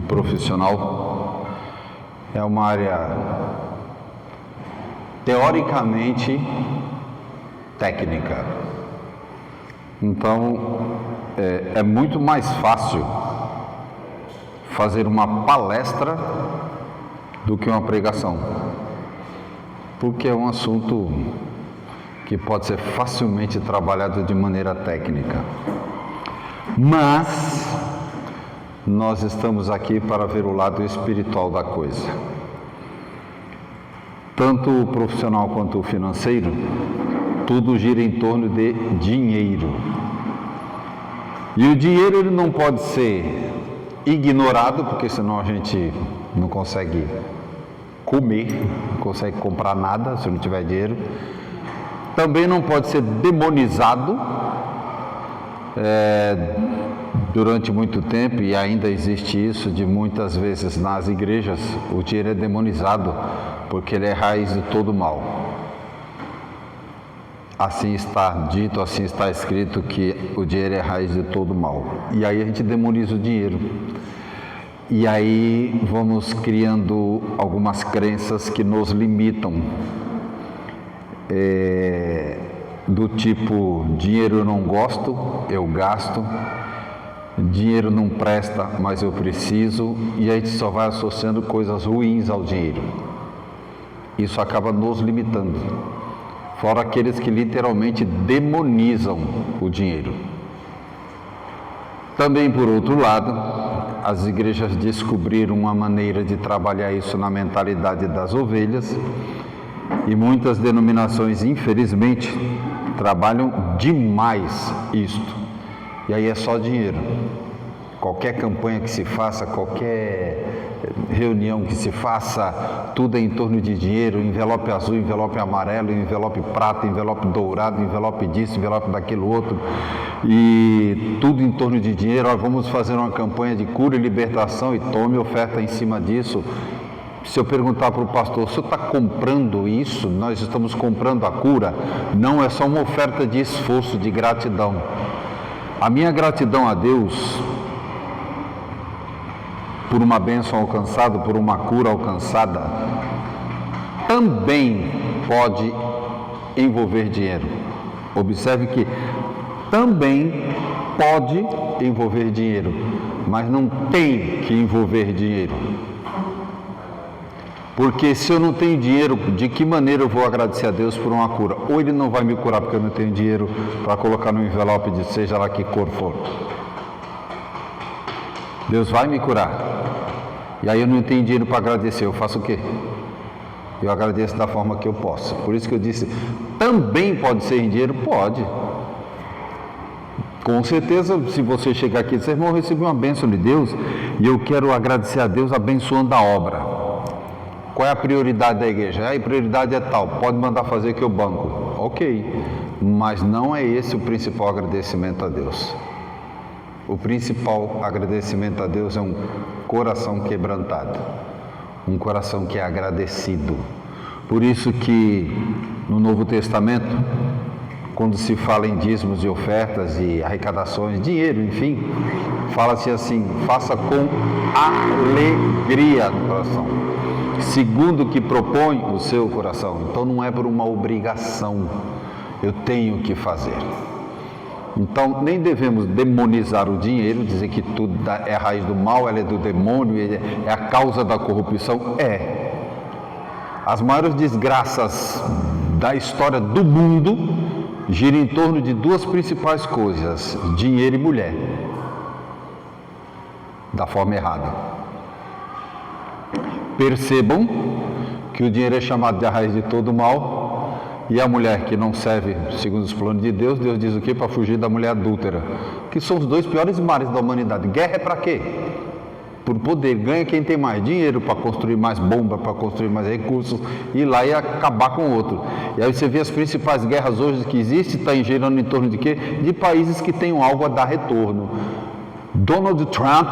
profissional é uma área teoricamente técnica. Então, é muito mais fácil fazer uma palestra do que uma pregação, porque é um assunto que pode ser facilmente trabalhado de maneira técnica. Mas nós estamos aqui para ver o lado espiritual da coisa. Tanto o profissional quanto o financeiro, tudo gira em torno de dinheiro. E o dinheiro ele não pode ser ignorado, porque senão a gente não consegue comer, não consegue comprar nada se não tiver dinheiro. Também não pode ser demonizado durante muito tempo, e ainda existe isso de muitas vezes nas igrejas, o dinheiro é demonizado, porque ele é raiz de todo mal. Assim está dito, assim está escrito que o dinheiro é raiz de todo mal. E aí a gente demoniza o dinheiro. E aí vamos criando algumas crenças que nos limitam. Do tipo, dinheiro eu não gosto, eu gasto. Dinheiro não presta, mas eu preciso. E a gente só vai associando coisas ruins ao dinheiro. Isso acaba nos limitando. Fora aqueles que literalmente demonizam o dinheiro. Também, por outro lado, as igrejas descobriram uma maneira de trabalhar isso na mentalidade das ovelhas, e muitas denominações, infelizmente, trabalham demais isto. E aí é só dinheiro. Qualquer campanha que se faça, qualquer reunião que se faça, tudo é em torno de dinheiro, envelope azul, envelope amarelo, envelope prata, envelope dourado, envelope disso, envelope daquilo outro, e tudo em torno de dinheiro. Ó, vamos fazer uma campanha de cura e libertação e tome oferta em cima disso. Se eu perguntar para o pastor, o senhor está comprando isso? Nós estamos comprando a cura? Não, é só uma oferta de esforço, de gratidão. A minha gratidão a Deus por uma bênção alcançada, por uma cura alcançada, também pode envolver dinheiro. Observe que também pode envolver dinheiro, mas não tem que envolver dinheiro. Porque se eu não tenho dinheiro, de que maneira eu vou agradecer a Deus por uma cura? Ou Ele não vai me curar porque eu não tenho dinheiro para colocar no envelope de seja lá que cor for. Deus vai me curar. E aí eu não tenho dinheiro para agradecer, eu faço o quê? Eu agradeço da forma que eu posso. Por isso que eu disse, também pode ser em dinheiro? Pode. Com certeza, se você chegar aqui e dizer, irmão, eu recebi uma bênção de Deus e eu quero agradecer a Deus abençoando a obra. Qual é a prioridade da igreja? A prioridade é tal, pode mandar fazer que eu banco. Ok, mas não é esse o principal agradecimento a Deus. O principal agradecimento a Deus é um coração quebrantado, um coração que é agradecido. Por isso que no Novo Testamento, quando se fala em dízimos e ofertas e arrecadações, dinheiro, enfim, fala-se assim, faça com alegria no coração, segundo o que propõe o seu coração. Então não é por uma obrigação, eu tenho que fazer. Então, nem devemos demonizar o dinheiro, dizer que tudo é a raiz do mal, ela é do demônio, é a causa da corrupção. As maiores desgraças da história do mundo giram em torno de duas principais coisas, dinheiro e mulher, da forma errada. Percebam que o dinheiro é chamado de a raiz de todo mal. E a mulher que não serve segundo os planos de Deus, Deus diz o quê? Para fugir da mulher adúltera, que são os dois piores males da humanidade. Guerra é para quê? Por poder. Ganha quem tem mais dinheiro para construir mais bomba, para construir mais recursos, ir lá e acabar com o outro. E aí você vê as principais guerras hoje que existem, está girando em torno de quê? De países que tenham algo a dar retorno. Donald Trump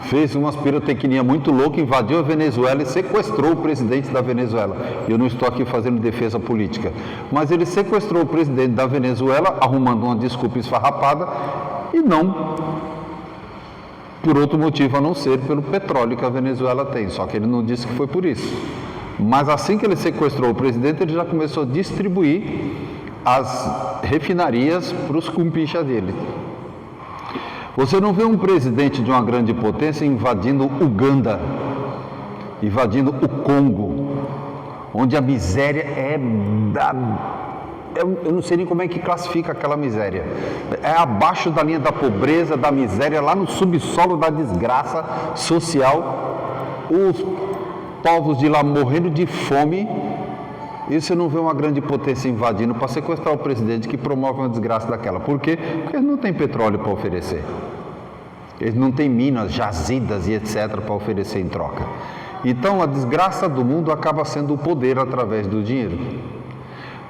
fez umas pirotecnia muito louca, invadiu a Venezuela e sequestrou o presidente da Venezuela. Eu não estou aqui fazendo defesa política, mas ele sequestrou o presidente da Venezuela, arrumando uma desculpa esfarrapada, e não por outro motivo a não ser pelo petróleo que a Venezuela tem, só que ele não disse que foi por isso. Mas assim que ele sequestrou o presidente, ele já começou a distribuir as refinarias para os cumpicha dele. Você não vê um presidente de uma grande potência invadindo Uganda, invadindo o Congo, onde a miséria é eu não sei nem como é que classifica aquela miséria. É abaixo da linha da pobreza, da miséria, lá no subsolo da desgraça social. Os povos de lá morrendo de fome. E você não vê uma grande potência invadindo para sequestrar o presidente que promove uma desgraça daquela. Por quê? Porque eles não têm petróleo para oferecer. Eles não têm minas, jazidas e etc. para oferecer em troca. Então a desgraça do mundo acaba sendo o poder através do dinheiro.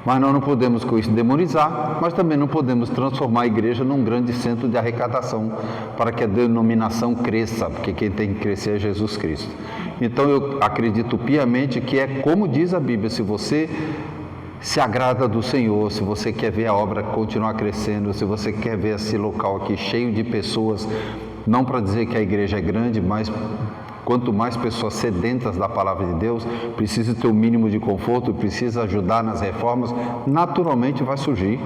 Mas nós não podemos com isso demonizar, mas também não podemos transformar a igreja num grande centro de arrecadação para que a denominação cresça, porque quem tem que crescer é Jesus Cristo. Então eu acredito piamente que é como diz a Bíblia, se você se agrada do Senhor, se você quer ver a obra continuar crescendo, se você quer ver esse local aqui cheio de pessoas, não para dizer que a igreja é grande, mas quanto mais pessoas sedentas da palavra de Deus, precisa ter um mínimo de conforto, precisa ajudar nas reformas, naturalmente vai surgir.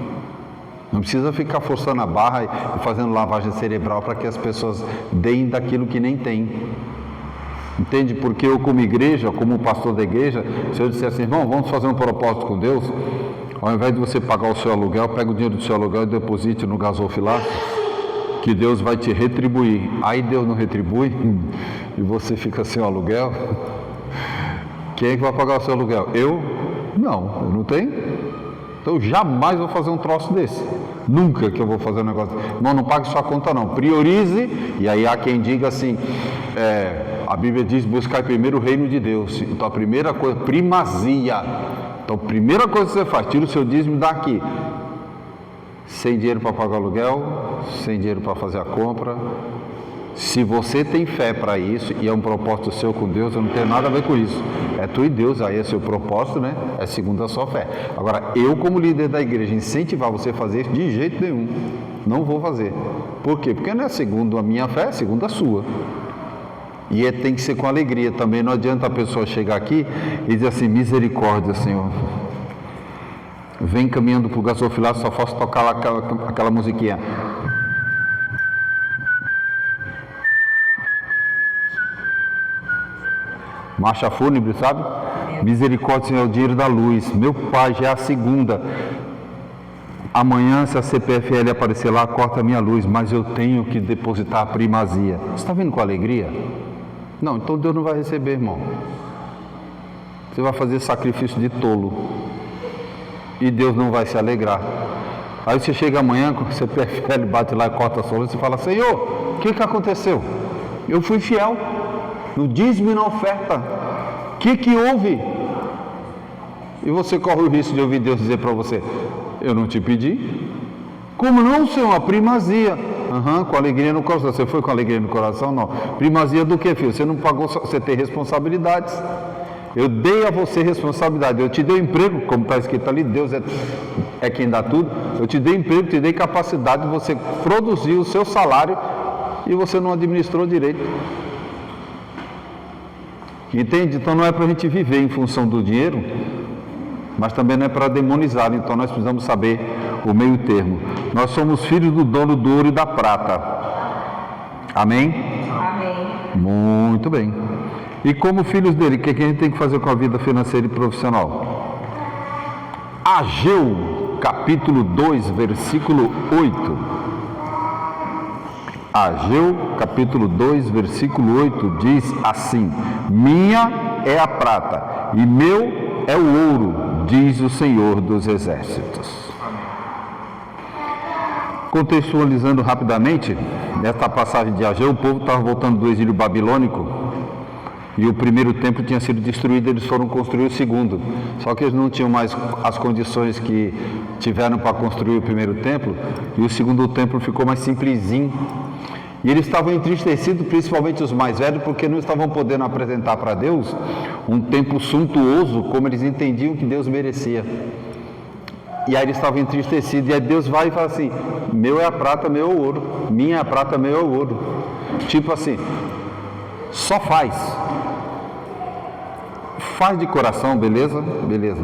Não precisa ficar forçando a barra e fazendo lavagem cerebral para que as pessoas deem daquilo que nem tem. Entende? Porque eu como igreja, como pastor da igreja, se eu disser assim, irmão, vamos fazer um propósito com Deus, ao invés de você pagar o seu aluguel, pega o dinheiro do seu aluguel e deposite no gasofilácio, que Deus vai te retribuir. Aí Deus não retribui e você fica sem o aluguel. Quem é que vai pagar o seu aluguel? Eu? Não, eu não tenho. Então eu jamais vou fazer um troço desse. Nunca que eu vou fazer um negócio. Irmão, não pague sua conta não. Priorize. E aí há quem diga assim, a Bíblia diz, buscar primeiro o reino de Deus. Então a primeira coisa, primazia. Então a primeira coisa que você faz, tira o seu dízimo daqui. Sem dinheiro para pagar o aluguel, sem dinheiro para fazer a compra. Se você tem fé para isso e é um propósito seu com Deus, eu não tenho nada a ver com isso. É tu e Deus, aí é seu propósito, né? É segundo a sua fé. Agora, eu como líder da igreja, incentivar você a fazer isso de jeito nenhum. Não vou fazer. Por quê? Porque não é segundo a minha fé, é segundo a sua. E tem que ser com alegria também. Não adianta a pessoa chegar aqui e dizer assim, misericórdia, Senhor. Vem caminhando para o gasofilácio, só posso tocar aquela musiquinha. Marcha fúnebre, sabe? Misericórdia, Senhor, é o dinheiro da luz. Meu pai, já é a segunda. Amanhã, se a CPFL aparecer lá, corta a minha luz, mas eu tenho que depositar a primazia. Você está vindo com alegria? Não, então Deus não vai receber, irmão. Você vai fazer sacrifício de tolo. E Deus não vai se alegrar. Aí você chega amanhã, com o CPFL bate lá e corta a sua luz, e fala, Senhor, o que aconteceu? Eu fui fiel no dízimo e na oferta. O que houve? E você corre o risco de ouvir Deus dizer para você, eu não te pedi. Como não, Senhor? A primazia. Com alegria no coração. Você foi com alegria no coração? Não. Primazia do que, filho? Você não pagou, você tem responsabilidades. Eu dei a você responsabilidade, eu te dei emprego, como está escrito ali, Deus é quem dá tudo. Eu te dei emprego, te dei capacidade de você produzir o seu salário e você não administrou direito. Entende? Então não é para a gente viver em função do dinheiro, mas também não é para demonizar. Então nós precisamos saber o meio termo. Nós somos filhos do dono do ouro e da prata. Amém? Amém. Muito bem. E como filhos dele, o que a gente tem que fazer com a vida financeira e profissional? Ageu, capítulo 2, versículo 8. Ageu, capítulo 2, versículo 8, diz assim, minha é a prata e meu é o ouro, diz o Senhor dos Exércitos. Contextualizando rapidamente, nesta passagem de Ageu, o povo estava voltando do exílio babilônico, e o primeiro templo tinha sido destruído, eles foram construir o segundo. Só que eles não tinham mais as condições que tiveram para construir o primeiro templo, e o segundo templo ficou mais simplesinho. E eles estavam entristecidos, principalmente os mais velhos, porque não estavam podendo apresentar para Deus um templo suntuoso, como eles entendiam que Deus merecia. E aí eles estavam entristecidos, e aí Deus vai e fala assim, meu é a prata, meu é o ouro, minha é a prata, meu é o ouro. Tipo assim, só faz. Faz de coração, beleza? Beleza.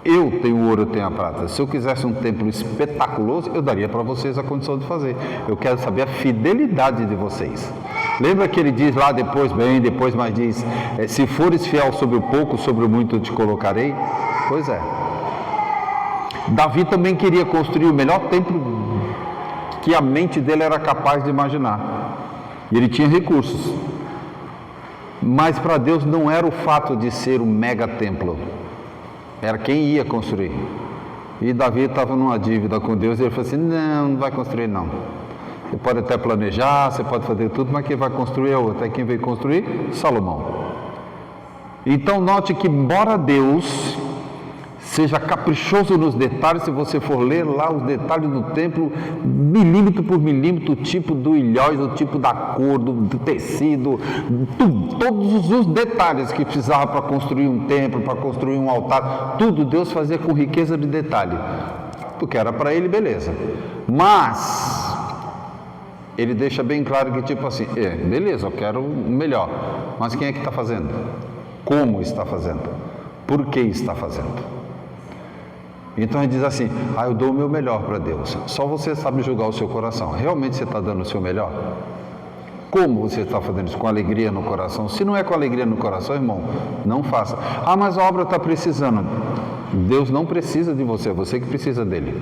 Eu tenho o ouro, eu tenho a prata. Se eu quisesse um templo espetaculoso, eu daria para vocês a condição de fazer. Eu quero saber a fidelidade de vocês. Lembra que ele diz lá depois, mas diz, se fores fiel sobre o pouco, sobre o muito eu te colocarei? Pois é. Davi também queria construir o melhor templo que a mente dele era capaz de imaginar. E ele tinha recursos. Mas para Deus não era o fato de ser um mega templo. Era quem ia construir. E Davi estava numa dívida com Deus e ele falou assim, não vai construir não. Você pode até planejar, você pode fazer tudo, mas quem vai construir é outro. Aí quem veio construir? Salomão. Então note que embora Deus seja caprichoso nos detalhes, se você for ler lá os detalhes do templo, milímetro por milímetro, o tipo do ilhós, o tipo da cor, do tecido, todos os detalhes que precisava para construir um templo, para construir um altar, tudo Deus fazia com riqueza de detalhe, porque era para ele, beleza. Mas ele deixa bem claro que tipo assim, beleza, eu quero o melhor, mas quem é que está fazendo? Como está fazendo? Por que está fazendo? Então ele diz assim, eu dou o meu melhor para Deus. Só você sabe julgar o seu coração. Realmente você está dando o seu melhor? Como você está fazendo isso? Com alegria no coração? Se não é com alegria no coração, irmão, não faça. Mas a obra está precisando. Deus não precisa de você, é você que precisa dele.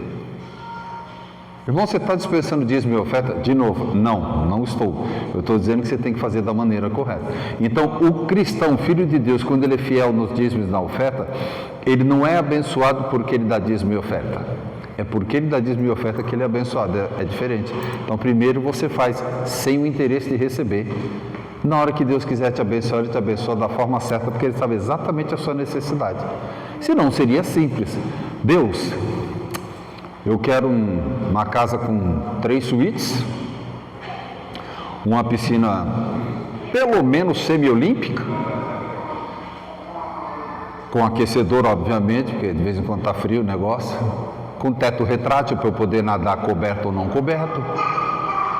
Irmão, você está dispensando dízimo e oferta? De novo, não estou. Eu estou dizendo que você tem que fazer da maneira correta. Então, o cristão, filho de Deus, quando ele é fiel nos dízimos e na oferta, ele não é abençoado porque ele dá dízimo e oferta. É porque ele dá dízimo e oferta que ele é abençoado. É diferente. Então, primeiro você faz sem o interesse de receber. Na hora que Deus quiser te abençoar, ele te abençoa da forma certa, porque ele sabe exatamente a sua necessidade. Senão, seria simples. Deus, eu quero uma casa com 3 suítes, uma piscina pelo menos semi-olímpica, com aquecedor, obviamente, porque de vez em quando está frio o negócio, com teto retrátil para eu poder nadar coberto ou não coberto,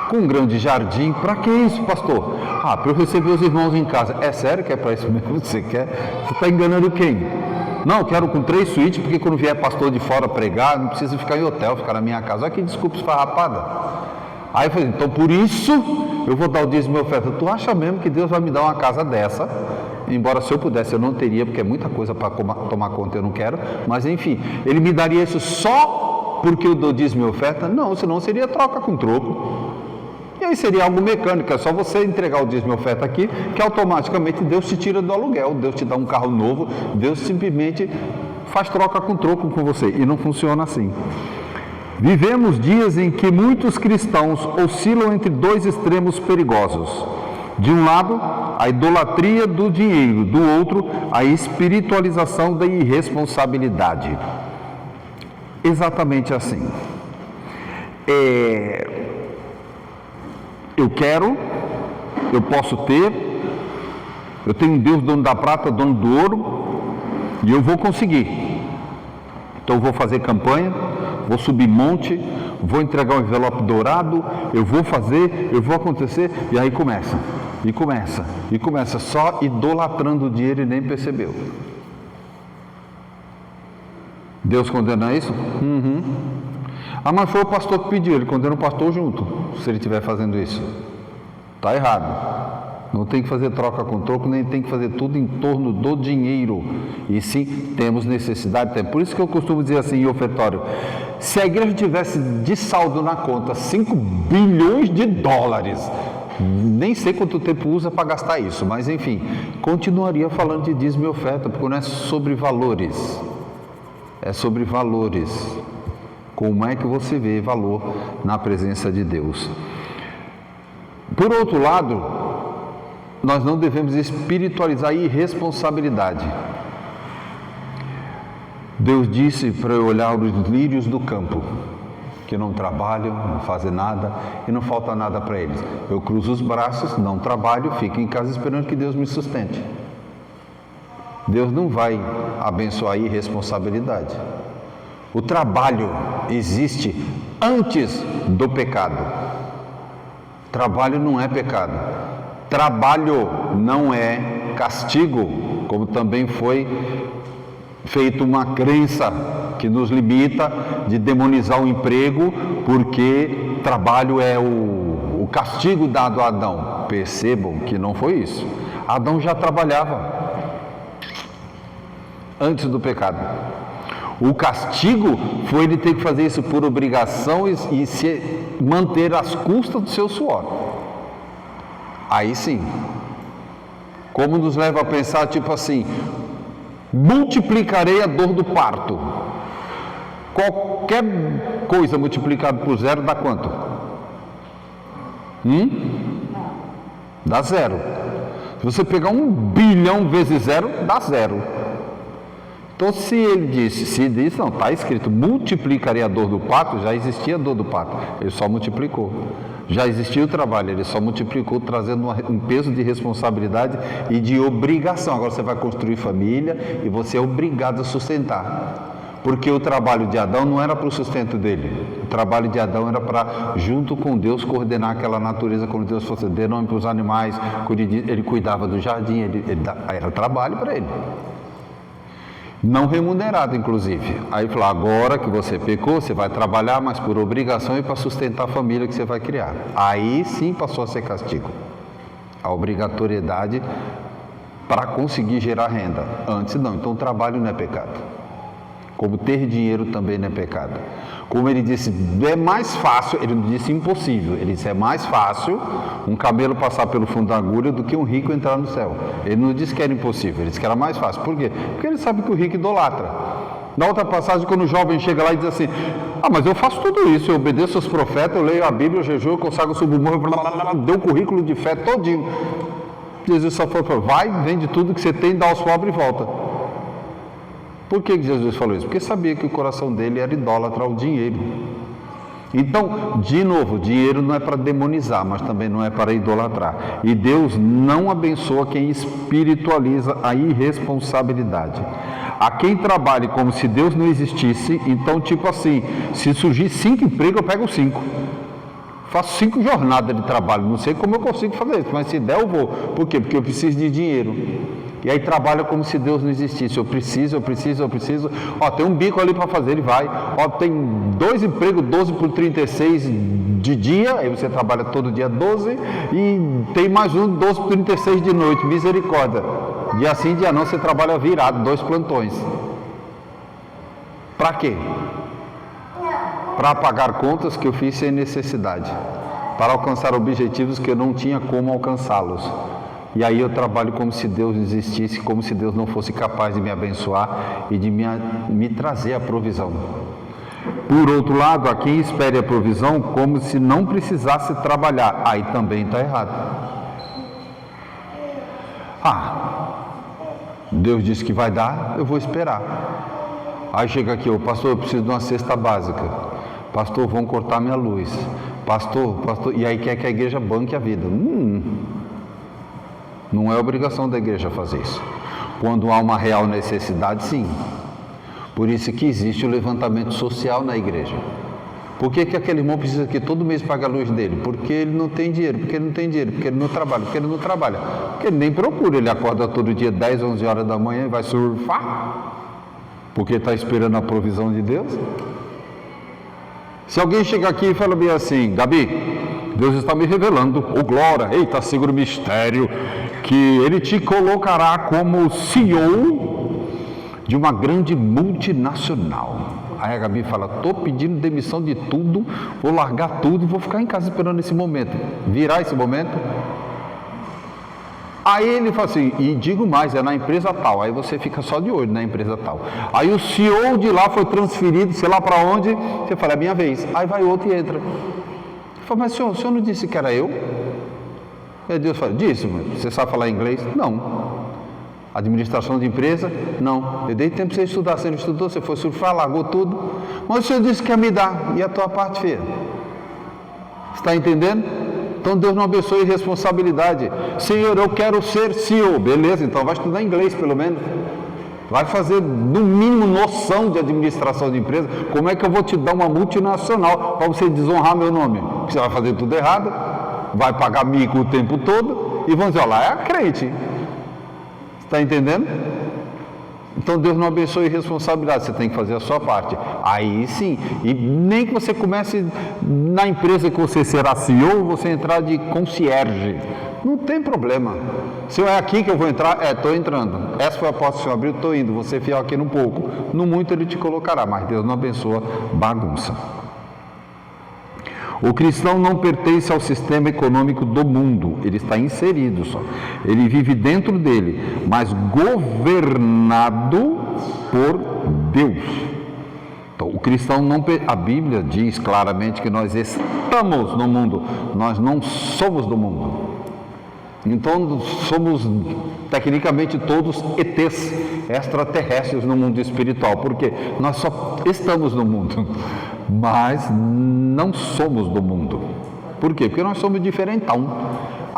com um grande jardim. Para que isso, pastor? Para eu receber os irmãos em casa. É sério que é para isso mesmo que você quer? Você está enganando quem? Não, eu quero com 3 suítes, porque quando vier pastor de fora pregar, não precisa ficar em hotel, ficar na minha casa. Olha que desculpa esfarrapada. Aí eu falei, então por isso eu vou dar o dízimo e oferta. Tu acha mesmo que Deus vai me dar uma casa dessa? Embora se eu pudesse eu não teria, porque é muita coisa para tomar conta, eu não quero. Mas enfim, ele me daria isso só porque eu dou dízimo e oferta? Não, senão seria troca com troco. E aí seria algo mecânico, é só você entregar o dízimo e oferta aqui, que automaticamente Deus te tira do aluguel, Deus te dá um carro novo, Deus simplesmente faz troca com troco com você, e não funciona assim. Vivemos dias em que muitos cristãos oscilam entre 2 extremos perigosos. De um lado, a idolatria do dinheiro, do outro, a espiritualização da irresponsabilidade. Exatamente assim. Eu quero, eu posso ter, eu tenho um Deus dono da prata, dono do ouro, e eu vou conseguir. Então eu vou fazer campanha, vou subir monte, vou entregar um envelope dourado, eu vou fazer, eu vou acontecer, e aí começa, só idolatrando o dinheiro e nem percebeu. Deus condena isso? Mas foi o pastor que pediu, ele condena o pastor junto, se ele estiver fazendo isso. Está errado. Não tem que fazer troca com troco, nem tem que fazer tudo em torno do dinheiro. E sim, temos necessidade. Por isso que eu costumo dizer assim em ofertório, se a igreja tivesse de saldo na conta 5 bilhões de dólares, nem sei quanto tempo usa para gastar isso, mas enfim, continuaria falando de dízimo e oferta, porque não é sobre valores, é sobre valores. Como é que você vê valor na presença de Deus? Por outro lado, nós não devemos espiritualizar a irresponsabilidade. Deus disse para eu olhar os lírios do campo, que não trabalham, não fazem nada e não falta nada para eles. Eu cruzo os braços, não trabalho, fico em casa esperando que Deus me sustente. Deus não vai abençoar a irresponsabilidade. O trabalho existe antes do pecado. Trabalho não é pecado. Trabalho não é castigo, como também foi feito uma crença que nos limita de demonizar o emprego, porque trabalho é o castigo dado a Adão. Percebam que não foi isso. Adão já trabalhava antes do pecado. O castigo foi ele ter que fazer isso por obrigação e se manter às custas do seu suor. Aí sim. Como nos leva a pensar, tipo assim, multiplicarei a dor do parto. Qualquer coisa multiplicada por zero dá quanto? Dá zero. Se você pegar 1 bilhão vezes zero, dá zero. Então, se ele disse, não, está escrito, multiplicaria a dor do parto, já existia a dor do parto, ele só multiplicou. Já existia o trabalho, ele só multiplicou, trazendo um peso de responsabilidade e de obrigação. Agora você vai construir família e você é obrigado a sustentar. Porque o trabalho de Adão não era para o sustento dele. O trabalho de Adão era para, junto com Deus, coordenar aquela natureza, como Deus fosse, dê nome para os animais, ele cuidava do jardim, era trabalho para ele. Não remunerado, inclusive. Aí falou, agora que você pecou, você vai trabalhar, mas por obrigação e para sustentar a família que você vai criar. Aí sim passou a ser castigo. A obrigatoriedade para conseguir gerar renda. Antes não. Então o trabalho não é pecado. Como ter dinheiro também não é pecado. Como ele disse, é mais fácil, ele não disse impossível, ele disse é mais fácil um camelo passar pelo fundo da agulha do que um rico entrar no céu. Ele não disse que era impossível, ele disse que era mais fácil. Por quê? Porque ele sabe que o rico idolatra. Na outra passagem, quando o jovem chega lá e diz assim, mas eu faço tudo isso, eu obedeço aos profetas, eu leio a Bíblia, eu jejuo, eu consagro sobre o morro, deu um currículo de fé todinho. Jesus só falou, vai, vende tudo que você tem, dá aos pobres e volta. Por que Jesus falou isso? Porque sabia que o coração dele era idólatra ao dinheiro. Então, de novo, dinheiro não é para demonizar, mas também não é para idolatrar. E Deus não abençoa quem espiritualiza a irresponsabilidade. A quem trabalhe como se Deus não existisse, então tipo assim, se surgir 5 empregos, eu pego 5. Faço 5 jornadas de trabalho, não sei como eu consigo fazer isso, mas se der eu vou. Por quê? Porque eu preciso de dinheiro. E aí trabalha como se Deus não existisse. Eu preciso. Ó, tem um bico ali para fazer, ele vai. Ó, tem 2 empregos, 12 por 36 de dia, aí você trabalha todo dia 12, e tem mais um, 12 por 36 de noite, misericórdia. Dia sim, dia não, você trabalha virado, 2 plantões. Para quê? Para pagar contas que eu fiz sem necessidade. Para alcançar objetivos que eu não tinha como alcançá-los. E aí eu trabalho como se Deus existisse, como se Deus não fosse capaz de me abençoar e de me trazer a provisão. Por outro lado, há quem espere a provisão como se não precisasse trabalhar. Aí também está errado. Deus disse que vai dar, eu vou esperar. Aí chega aqui, pastor, eu preciso de uma cesta básica. Pastor, vão cortar minha luz. Pastor, e aí quer que a igreja banque a vida. Não é obrigação da igreja fazer isso. Quando há uma real necessidade, sim. Por isso que existe o levantamento social na igreja. Por que aquele irmão precisa que todo mês pague a luz dele? Porque ele não tem dinheiro, porque ele não trabalha, porque ele nem procura, ele acorda todo dia 10, 11 horas da manhã e vai surfar, porque está esperando a provisão de Deus. Se alguém chegar aqui e falar bem assim, Gabi, Deus está me revelando, glória, eita, segura o mistério, que Ele te colocará como CEO de uma grande multinacional. Aí a Gabi fala, estou pedindo demissão de tudo, vou largar tudo e vou ficar em casa esperando esse momento. Virá esse momento? Aí ele fala assim, e digo mais, é na empresa tal, aí você fica só de olho na empresa tal. Aí o CEO de lá foi transferido, sei lá para onde, você fala, é minha vez. Aí vai outro e entra. Fala, mas o senhor não disse que era eu? Aí Deus fala, disse, você sabe falar inglês? Não. Administração de empresa? Não. Eu dei tempo para você estudar, você não estudou, você foi surfar, largou tudo. Mas o senhor disse que ia me dar, e a tua parte, filha? Você está entendendo? Então Deus não abençoa irresponsabilidade. Senhor, eu quero ser CEO. Beleza, então vai estudar inglês pelo menos. Vai fazer no mínimo noção de administração de empresa. Como é que eu vou te dar uma multinacional para você desonrar meu nome? Você vai fazer tudo errado. vai pagar mico o tempo todo e vão dizer, olha lá, é a crente. Está entendendo? Então Deus não abençoa irresponsabilidade, você tem que fazer a sua parte. Aí sim, e nem que você comece na empresa que você será CEO, você entrar de concierge. Não tem problema. Se é aqui que eu vou entrar, estou entrando. Essa foi a porta que o Senhor abriu, estou indo. Você fiel aqui no pouco. No muito Ele te colocará, mas Deus não abençoa bagunça. O cristão não pertence ao sistema econômico do mundo, ele está inserido só. Ele vive dentro dele, mas governado por Deus. Então, o cristão não... A Bíblia diz claramente que nós estamos no mundo, nós não somos do mundo. Então, somos tecnicamente todos ETs, extraterrestres no mundo espiritual, porque nós só estamos no mundo, mas não somos do mundo. Por quê? Porque nós somos diferentão.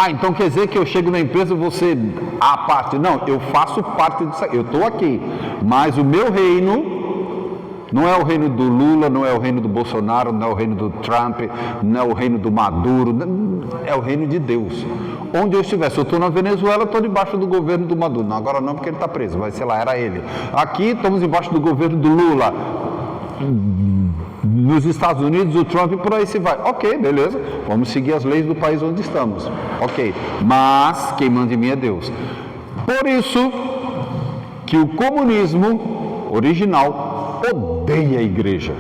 Então quer dizer que eu chego na empresa e você a parte? Não, eu faço parte disso, eu estou aqui, mas o meu reino não é o reino do Lula, não é o reino do Bolsonaro, não é o reino do Trump, não é o reino do Maduro, é o reino de Deus. Onde eu estiver, se eu estou na Venezuela, estou debaixo do governo do Maduro. Não, agora não, porque ele está preso, mas sei lá, era ele. Aqui estamos embaixo do governo do Lula. Nos Estados Unidos, o Trump, por aí se vai. Ok, beleza, vamos seguir as leis do país onde estamos. Ok, mas quem manda em mim é Deus. Por isso que o comunismo original odeia a igreja.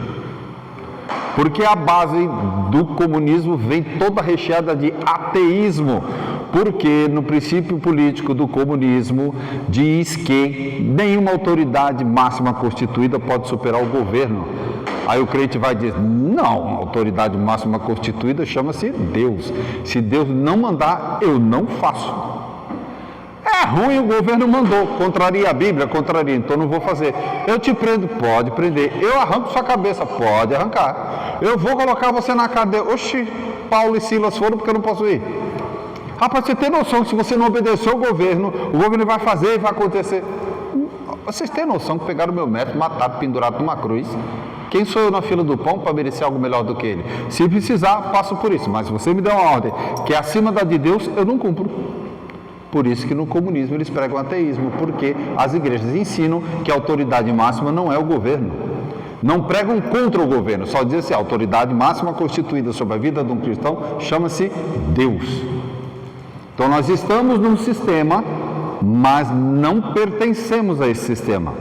Porque a base do comunismo vem toda recheada de ateísmo. Porque no princípio político do comunismo diz que nenhuma autoridade máxima constituída pode superar o governo. Aí o crente vai dizer, não, a autoridade máxima constituída chama-se Deus. Se Deus não mandar, eu não faço. É ruim, o governo mandou, contraria a Bíblia, contraria, então não vou fazer. Eu te prendo, pode prender. Eu arranco sua cabeça, pode arrancar. Eu vou colocar você na cadeia. Oxi, Paulo e Silas foram porque eu não posso ir. Rapaz, você tem noção que se você não obedecer o governo vai fazer e vai acontecer. Vocês têm noção que pegaram o meu método, mataram, pendurado numa cruz? Quem sou eu na fila do pão para merecer algo melhor do que ele? Se precisar, passo por isso. Mas se você me der uma ordem que é acima da de Deus, eu não cumpro. Por isso que no comunismo eles pregam ateísmo, porque as igrejas ensinam que a autoridade máxima não é o governo. Não pregam contra o governo, só dizem assim, a autoridade máxima constituída sobre a vida de um cristão chama-se Deus. Então nós estamos num sistema, mas não pertencemos a esse sistema.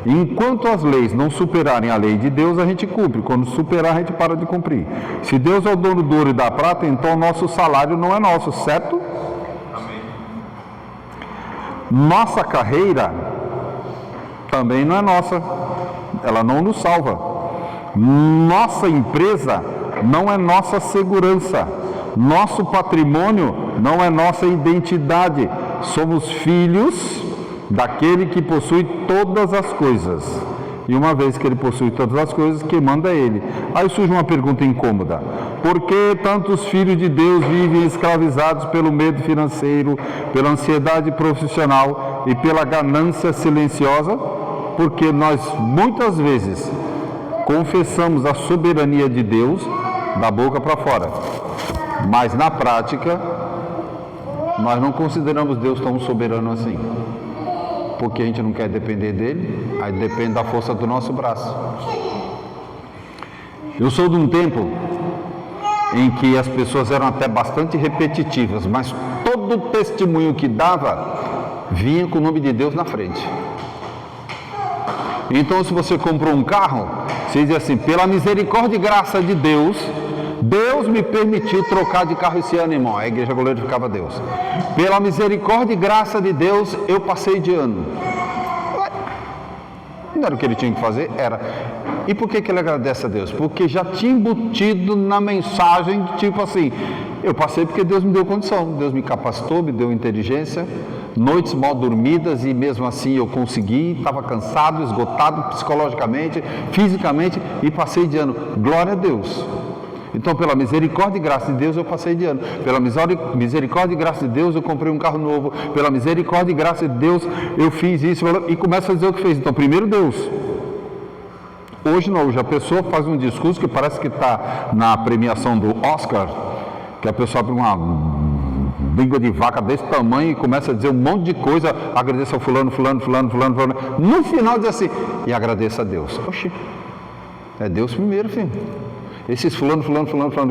Enquanto as leis não superarem a lei de Deus, a gente cumpre. Quando superar, a gente para de cumprir. Se Deus é o dono do ouro e da prata, então o nosso salário não é nosso, certo? Amém. Nossa carreira também não é nossa. Ela não nos salva. Nossa empresa não é nossa segurança. Nosso patrimônio não é nossa identidade. Somos filhos daquele que possui todas as coisas. E uma vez que ele possui todas as coisas, quem manda é ele. Aí surge uma pergunta incômoda. Por que tantos filhos de Deus vivem escravizados pelo medo financeiro, pela ansiedade profissional e pela ganância silenciosa? Porque nós muitas vezes confessamos a soberania de Deus da boca para fora. Mas na prática, nós não consideramos Deus tão soberano assim. Porque a gente não quer depender dele, aí depende da força do nosso braço. Eu sou de um tempo em que as pessoas eram até bastante repetitivas, mas todo testemunho que dava, vinha com o nome de Deus na frente. Então, se você comprou um carro, você diz assim, pela misericórdia e graça de Deus, Deus me permitiu trocar de carro esse ano, irmão. A igreja glorificava Deus. Pela misericórdia e graça de Deus, eu passei de ano. Não era o que ele tinha que fazer? Era. E por que ele agradece a Deus? Porque já tinha embutido na mensagem, tipo assim, eu passei porque Deus me deu condição, Deus me capacitou, me deu inteligência, noites mal dormidas e mesmo assim eu consegui, estava cansado, esgotado psicologicamente, fisicamente e passei de ano. Glória a Deus. Então, pela misericórdia e graça de Deus, eu passei de ano. Pela misericórdia e graça de Deus, eu comprei um carro novo. Pela misericórdia e graça de Deus, eu fiz isso. E começa a dizer o que fez. Então, primeiro Deus. Hoje não. Hoje a pessoa faz um discurso que parece que está na premiação do Oscar, que a pessoa abre uma língua de vaca desse tamanho e começa a dizer um monte de coisa, agradeça ao fulano. No final diz assim, e agradeça a Deus. Oxi, é Deus primeiro, filho. Esses fulano,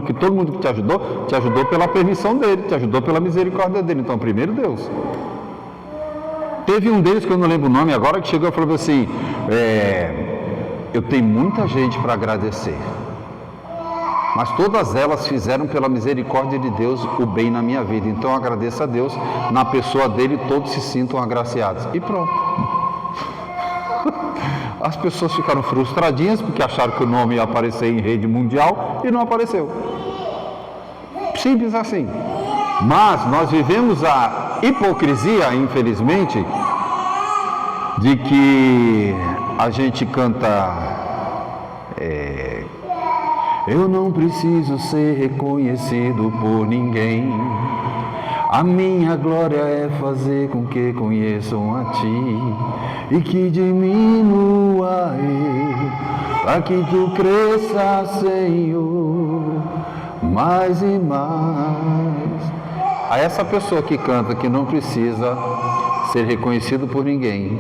que todo mundo que te ajudou pela permissão dele, te ajudou pela misericórdia dele. Então, primeiro Deus. Teve um deles, que eu não lembro o nome agora, que chegou e falou assim, eu tenho muita gente para agradecer, mas todas elas fizeram pela misericórdia de Deus o bem na minha vida. Então eu agradeço a Deus, na pessoa dele todos se sintam agraciados. E pronto. As pessoas ficaram frustradinhas porque acharam que o nome ia aparecer em rede mundial e não apareceu. Simples assim. Mas nós vivemos a hipocrisia, infelizmente, de que a gente canta eu não preciso ser reconhecido por ninguém, a minha glória é fazer com que conheçam a Ti e que diminua eu, para que Tu cresça, Senhor, mais e mais. A essa pessoa que canta que não precisa ser reconhecido por ninguém,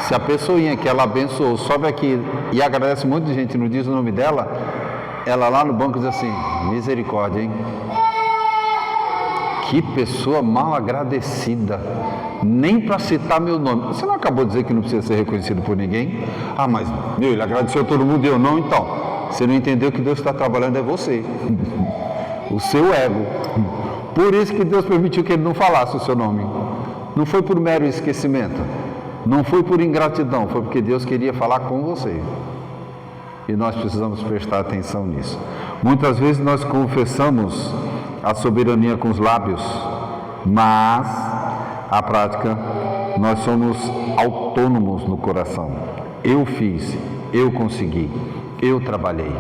se a pessoinha que ela abençoou sobe aqui e agradece um monte de gente, não diz o nome dela, ela lá no banco diz assim, misericórdia, hein? Que pessoa mal agradecida, nem para citar meu nome. Você não acabou de dizer que não precisa ser reconhecido por ninguém? Ah, mas ele agradeceu a todo mundo e eu não, então. Você não entendeu que Deus está trabalhando é você, o seu ego. Por isso que Deus permitiu que ele não falasse o seu nome. Não foi por mero esquecimento, não foi por ingratidão, foi porque Deus queria falar com você. E nós precisamos prestar atenção nisso. Muitas vezes nós confessamos a soberania com os lábios, mas a prática nós somos autônomos no coração. Eu fiz, eu consegui, eu trabalhei.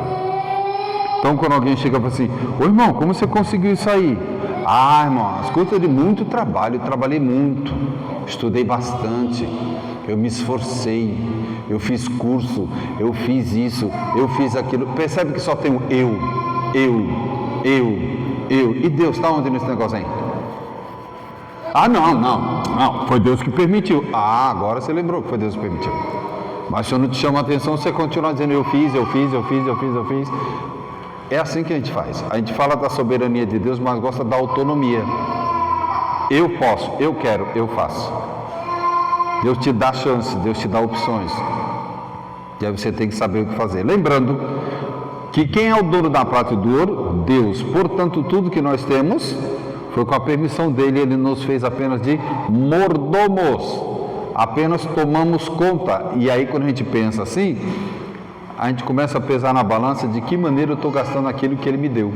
Então quando alguém chega e fala assim, ô irmão, como você conseguiu isso aí? Ah, irmão, as coisas de muito trabalho, eu trabalhei muito, estudei bastante, eu me esforcei, eu fiz curso, eu fiz isso, eu fiz aquilo. Percebe que só tem um eu. E Deus está onde nesse negócio aí? Ah, não, foi Deus que permitiu. Ah, agora você lembrou que foi Deus que permitiu. Mas se eu não te chamo a atenção, você continua dizendo eu fiz. É assim que a gente faz. A gente fala da soberania de Deus, mas gosta da autonomia. Eu posso, eu quero, eu faço. Deus te dá chance, Deus te dá opções. E aí você tem que saber o que fazer. Lembrando que quem é o dono da prata e do ouro? Deus. Portanto, tudo que nós temos foi com a permissão dele, ele nos fez apenas de mordomos. Apenas tomamos conta. E aí quando a gente pensa assim, a gente começa a pesar na balança de que maneira eu estou gastando aquilo que ele me deu.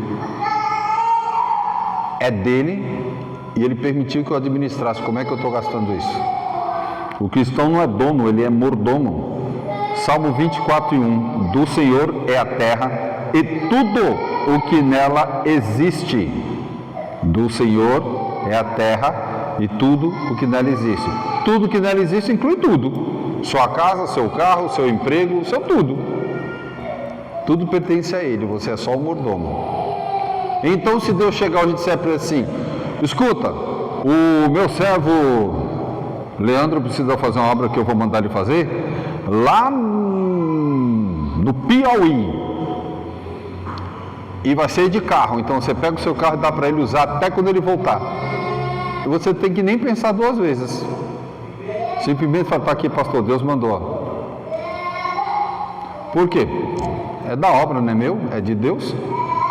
É dele e ele permitiu que eu administrasse. Como é que eu estou gastando isso? O cristão não é dono, ele é mordomo. Salmo 24:1, do Senhor é a terra e tudo o que nela existe. Do Senhor é a terra e tudo o que nela existe. Tudo que nela existe inclui tudo. Sua casa, seu carro, seu emprego, seu tudo. Tudo pertence a Ele, você é só o mordomo. Então se Deus chegar hoje e disser para ele assim, escuta, o meu servo Leandro precisa fazer uma obra que eu vou mandar ele fazer lá no Piauí e vai ser de carro, então você pega o seu carro e dá para ele usar até quando ele voltar e você tem que nem pensar duas vezes, simplesmente falar, tá aqui pastor, Deus mandou. Por quê? É da obra, não é meu, é de Deus,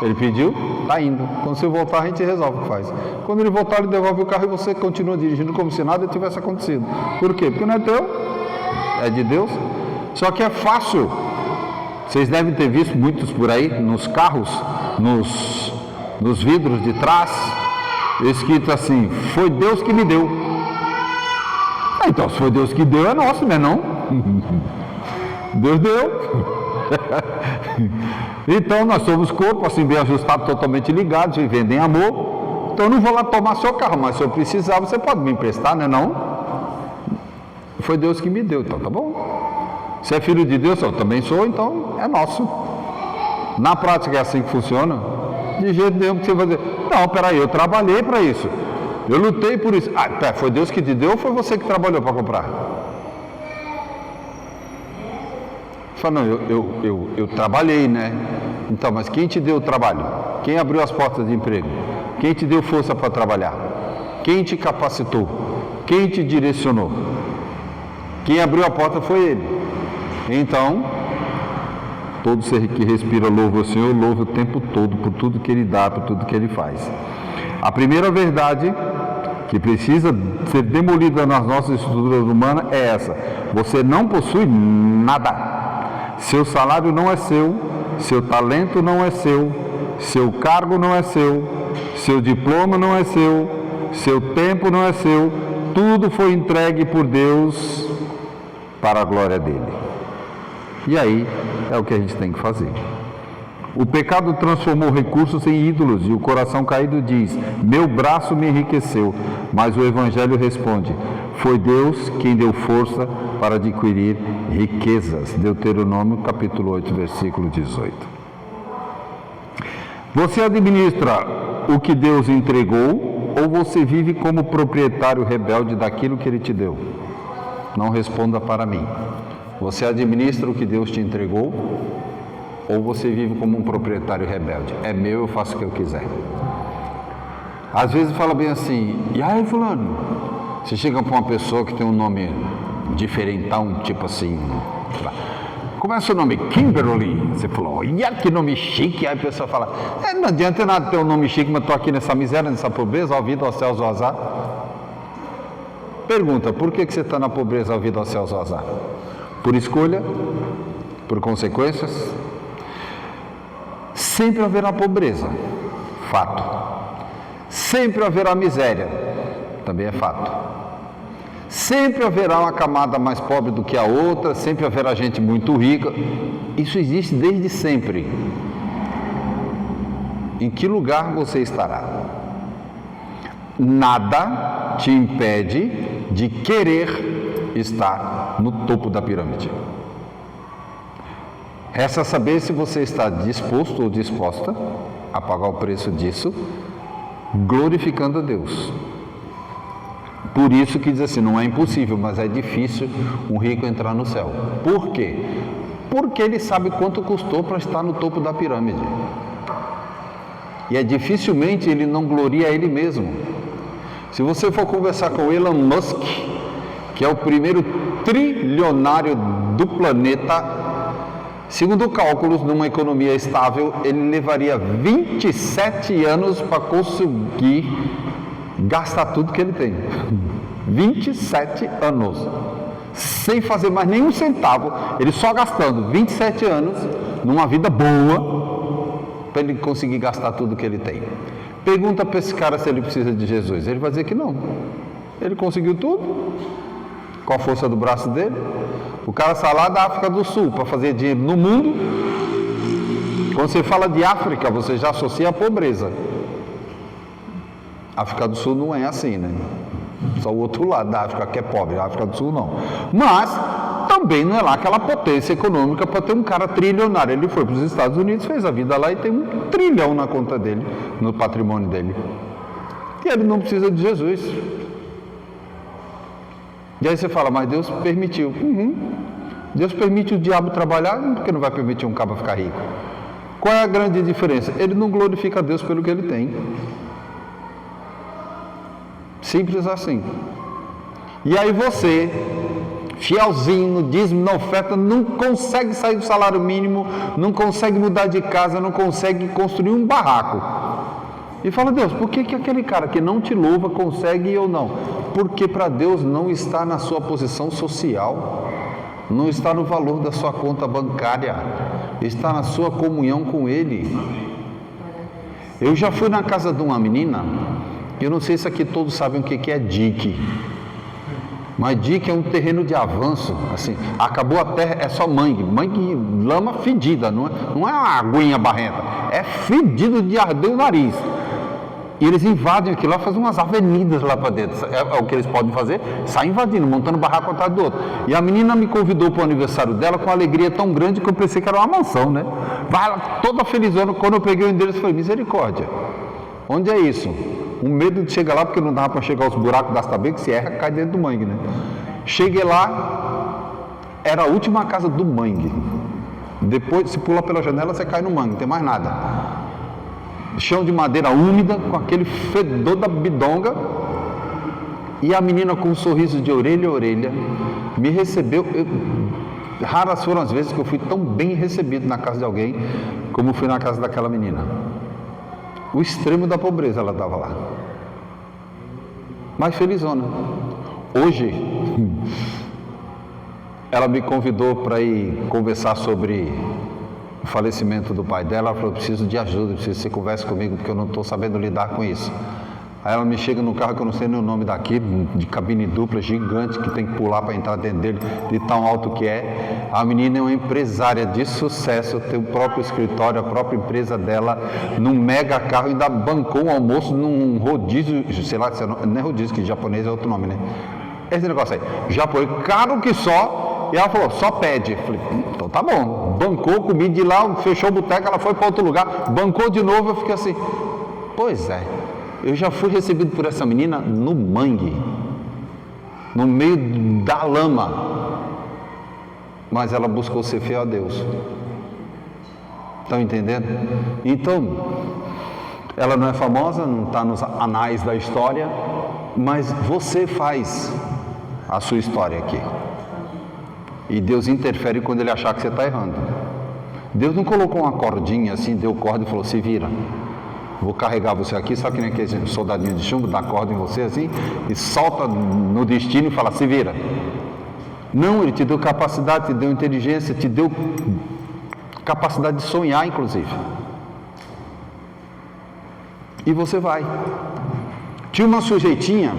ele pediu, está indo. Quando você voltar, a gente resolve o que faz. Quando ele voltar, ele devolve o carro e você continua dirigindo como se nada tivesse acontecido. Por quê? Porque não é teu, é de Deus. Só que é fácil. Vocês devem ter visto muitos por aí, nos carros, nos vidros de trás, escrito assim, foi Deus que me deu. Então, se foi Deus que deu, é nosso, não é não? Deus deu. Então nós somos corpo, assim bem ajustado, totalmente ligados, vivendo em amor. Então eu não vou lá tomar seu carro, mas se eu precisar, você pode me emprestar, não é não? Foi Deus que me deu, então tá bom. Se é filho de Deus, eu também sou, então é nosso. Na prática é assim que funciona. De jeito nenhum que você vai dizer, não, peraí, eu trabalhei para isso. Eu lutei por isso. Ah, foi Deus que te deu ou foi você que trabalhou para comprar? Fala, não, eu trabalhei, né? Então, mas quem te deu o trabalho? Quem abriu as portas de emprego? Quem te deu força para trabalhar? Quem te capacitou? Quem te direcionou? Quem abriu a porta foi Ele. Então, todo ser que respira louva o Senhor, louva o tempo todo, por tudo que Ele dá, por tudo que Ele faz. A primeira verdade que precisa ser demolida nas nossas estruturas humanas é essa: você não possui nada. Seu salário não é seu, seu talento não é seu, seu cargo não é seu, seu diploma não é seu, seu tempo não é seu, tudo foi entregue por Deus para a glória dele. E aí é o que a gente tem que fazer. O pecado transformou recursos em ídolos e o coração caído diz: meu braço me enriqueceu. Mas o Evangelho responde: foi Deus quem deu força para adquirir riquezas. Deuteronômio capítulo 8, versículo 18. Você administra o que Deus entregou ou você vive como proprietário rebelde daquilo que Ele te deu? Não responda para mim. Você administra o que Deus te entregou ou você vive como um proprietário rebelde? É meu, eu faço o que eu quiser. Às vezes fala bem assim: e aí fulano? Você chega para uma pessoa que tem um nome diferentão, tipo assim, como é o seu nome? Kimberly. Você falou, olha que nome chique. Aí a pessoa fala, não adianta nada ter um nome chique, mas estou aqui nessa miséria, nessa pobreza, ó vida, ó céus, ó azar. Pergunta, por que você está na pobreza, ó vida, ó céus, ó azar? Por escolha? Por consequências? Sempre haverá pobreza, fato. Sempre haverá miséria, também é fato. Sempre haverá uma camada mais pobre do que a outra, sempre haverá gente muito rica. Isso existe desde sempre. Em que lugar você estará? Nada te impede de querer estar no topo da pirâmide. Resta saber se você está disposto ou disposta a pagar o preço disso, glorificando a Deus. Por isso que diz assim, não é impossível, mas é difícil um rico entrar no céu. Por quê? Porque ele sabe quanto custou para estar no topo da pirâmide. E é dificilmente ele não gloria a ele mesmo. Se você for conversar com Elon Musk, que é o primeiro trilionário do planeta, segundo cálculos, numa economia estável, ele levaria 27 anos para conseguir gastar tudo que ele tem. 27 anos. Sem fazer mais nenhum centavo, ele só gastando 27 anos numa vida boa para ele conseguir gastar tudo que ele tem. Pergunta para esse cara se ele precisa de Jesus. Ele vai dizer que não. Ele conseguiu tudo com a força do braço dele. O cara sai lá da África do Sul para fazer dinheiro no mundo. Quando você fala de África, você já associa a pobreza. A África do Sul não é assim, né? Só o outro lado da África que é pobre, a África do Sul não. Mas também não é lá aquela potência econômica para ter um cara trilionário. Ele foi para os Estados Unidos, fez a vida lá e tem 1 trilhão na conta dele, no patrimônio dele. E ele não precisa de Jesus. E aí você fala, mas Deus permitiu. Deus permite o diabo trabalhar, porque não vai permitir um cabo ficar rico. Qual é a grande diferença? Ele não glorifica a Deus pelo que ele tem. Simples assim. E aí você, fielzinho no dízimo, na oferta, não consegue sair do salário mínimo, não consegue mudar de casa, não consegue construir um barraco. E fala, Deus, por que aquele cara que não te louva consegue e eu não? Porque para Deus não está na sua posição social, não está no valor da sua conta bancária, está na sua comunhão com Ele. Eu já fui na casa de uma menina, eu não sei se aqui todos sabem o que é dique, mas dique é um terreno de avanço, assim, acabou a terra, é só mangue, lama fedida, não é uma aguinha barrenta, é fedido de arder o nariz. E eles invadem aquilo lá, fazem umas avenidas lá para dentro. É o que eles podem fazer, saem invadindo, montando barraco atrás do outro. E a menina me convidou para o aniversário dela com uma alegria tão grande que eu pensei que era uma mansão, né? Vai lá, toda felizona. Quando eu peguei o endereço, eu falei, misericórdia, onde é isso? Um medo de chegar lá, porque não dava para chegar aos buracos das tabelas, que se erra, cai dentro do mangue, né? Cheguei lá, era a última casa do mangue. Depois, se pula pela janela, você cai no mangue, não tem mais nada. Chão de madeira úmida, com aquele fedor da bidonga, e a menina com um sorriso de orelha a orelha, me recebeu. Raras foram as vezes que eu fui tão bem recebido na casa de alguém, como fui na casa daquela menina. O extremo da pobreza ela estava lá, mas felizona. Hoje, ela me convidou para ir conversar sobre o falecimento do pai dela. Ela falou, preciso de ajuda, preciso que você converse comigo, porque eu não estou sabendo lidar com isso. Aí ela me chega no carro, que eu não sei nem o nome daqui, de cabine dupla, gigante, que tem que pular para entrar dentro dele, de tão alto que é. A menina é uma empresária de sucesso, tem o próprio escritório, a própria empresa dela, num mega carro, ainda bancou um almoço num rodízio, sei lá, não é rodízio, que japonês é outro nome, né? Esse negócio aí, japonês, caro que só. E ela falou, só pede. Eu falei, então tá bom. Bancou, comi de lá, fechou o boteco, ela foi para outro lugar, bancou de novo. Eu fiquei assim, pois é, eu já fui recebido por essa menina no mangue, no meio da lama, mas ela buscou ser fiel a Deus. Estão entendendo? Então, ela não é famosa, não está nos anais da história, mas você faz a sua história aqui. E Deus interfere quando Ele achar que você está errando. Deus não colocou uma cordinha assim, deu corda e falou, se vira. Vou carregar você aqui, sabe que nem aquele soldadinho de chumbo, dá corda em você assim, e solta no destino e fala, se vira. Não, Ele te deu capacidade, te deu inteligência, te deu capacidade de sonhar, inclusive. E você vai. Tinha uma sujeitinha,